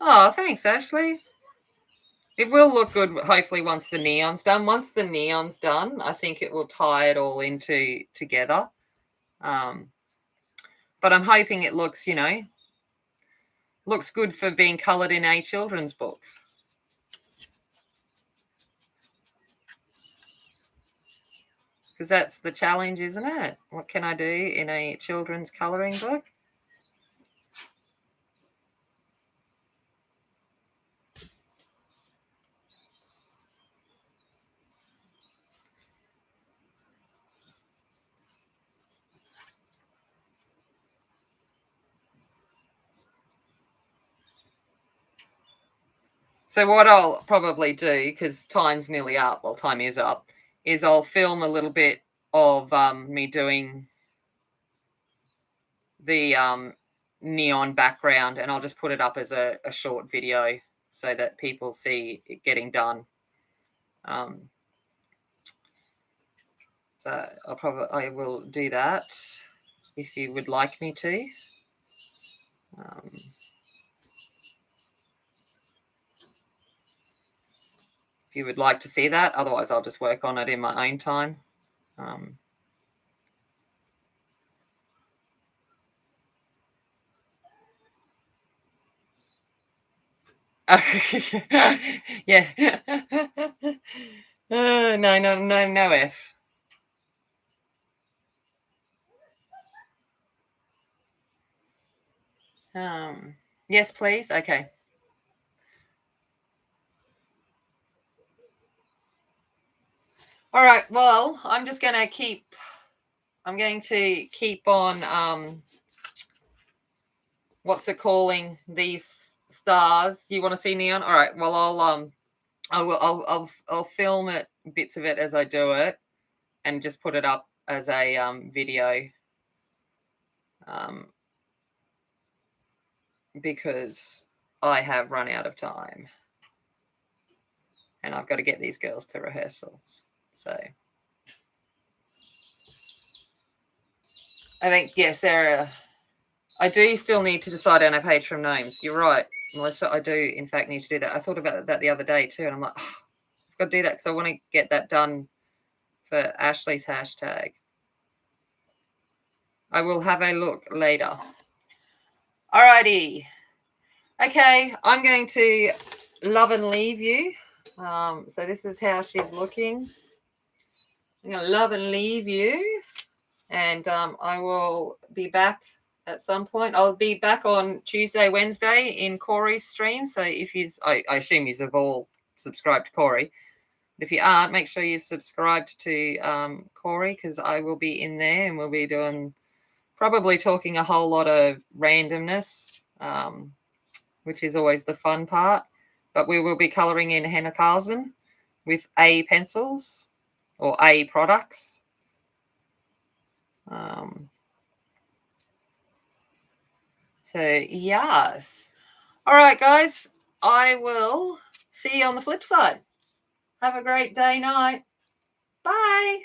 Oh, thanks, Ashley. It will look good, hopefully, once the neon's done. Once the neon's done, I think it will tie it all into together. But I'm hoping it looks, looks good for being coloured in a children's book. Because that's the challenge, isn't it? What can I do in a children's colouring book? So what I'll probably do, because time's nearly up, well, time is up, is I'll film a little bit of me doing the neon background, and I'll just put it up as a short video so that people see it getting done. So I will do that if you would like me to. If you would like to see that, otherwise I'll just work on it in my own time. Yeah. No F. Yes, please. Okay. All right. Well, I'm going to keep on what's it calling these stars? You want to see neon? All right. Well, I'll film it, bits of it as I do it, and just put it up as a video. Because I have run out of time. And I've got to get these girls to rehearsals. So I think, yeah, Sarah, I do still need to decide on a page from names. You're right, Melissa. I do, in fact, need to do that. I thought about that the other day too, and I'm like, I've got to do that because I want to get that done for Ashley's hashtag. I will have a look later. Alrighty. Okay, I'm going to love and leave you. So this is how she's looking. I'm going to love and leave you. And I will be back at some point. I'll be back on Tuesday, Wednesday in Corey's stream. So if I assume you've all subscribed to Corey. But if you aren't, make sure you've subscribed to Corey, because I will be in there and we'll be probably talking a whole lot of randomness, which is always the fun part. But we will be colouring in henna Carlsen with A pencils or A products. So yes. All right, guys, I will See you on the flip side. Have a great day, night. Bye.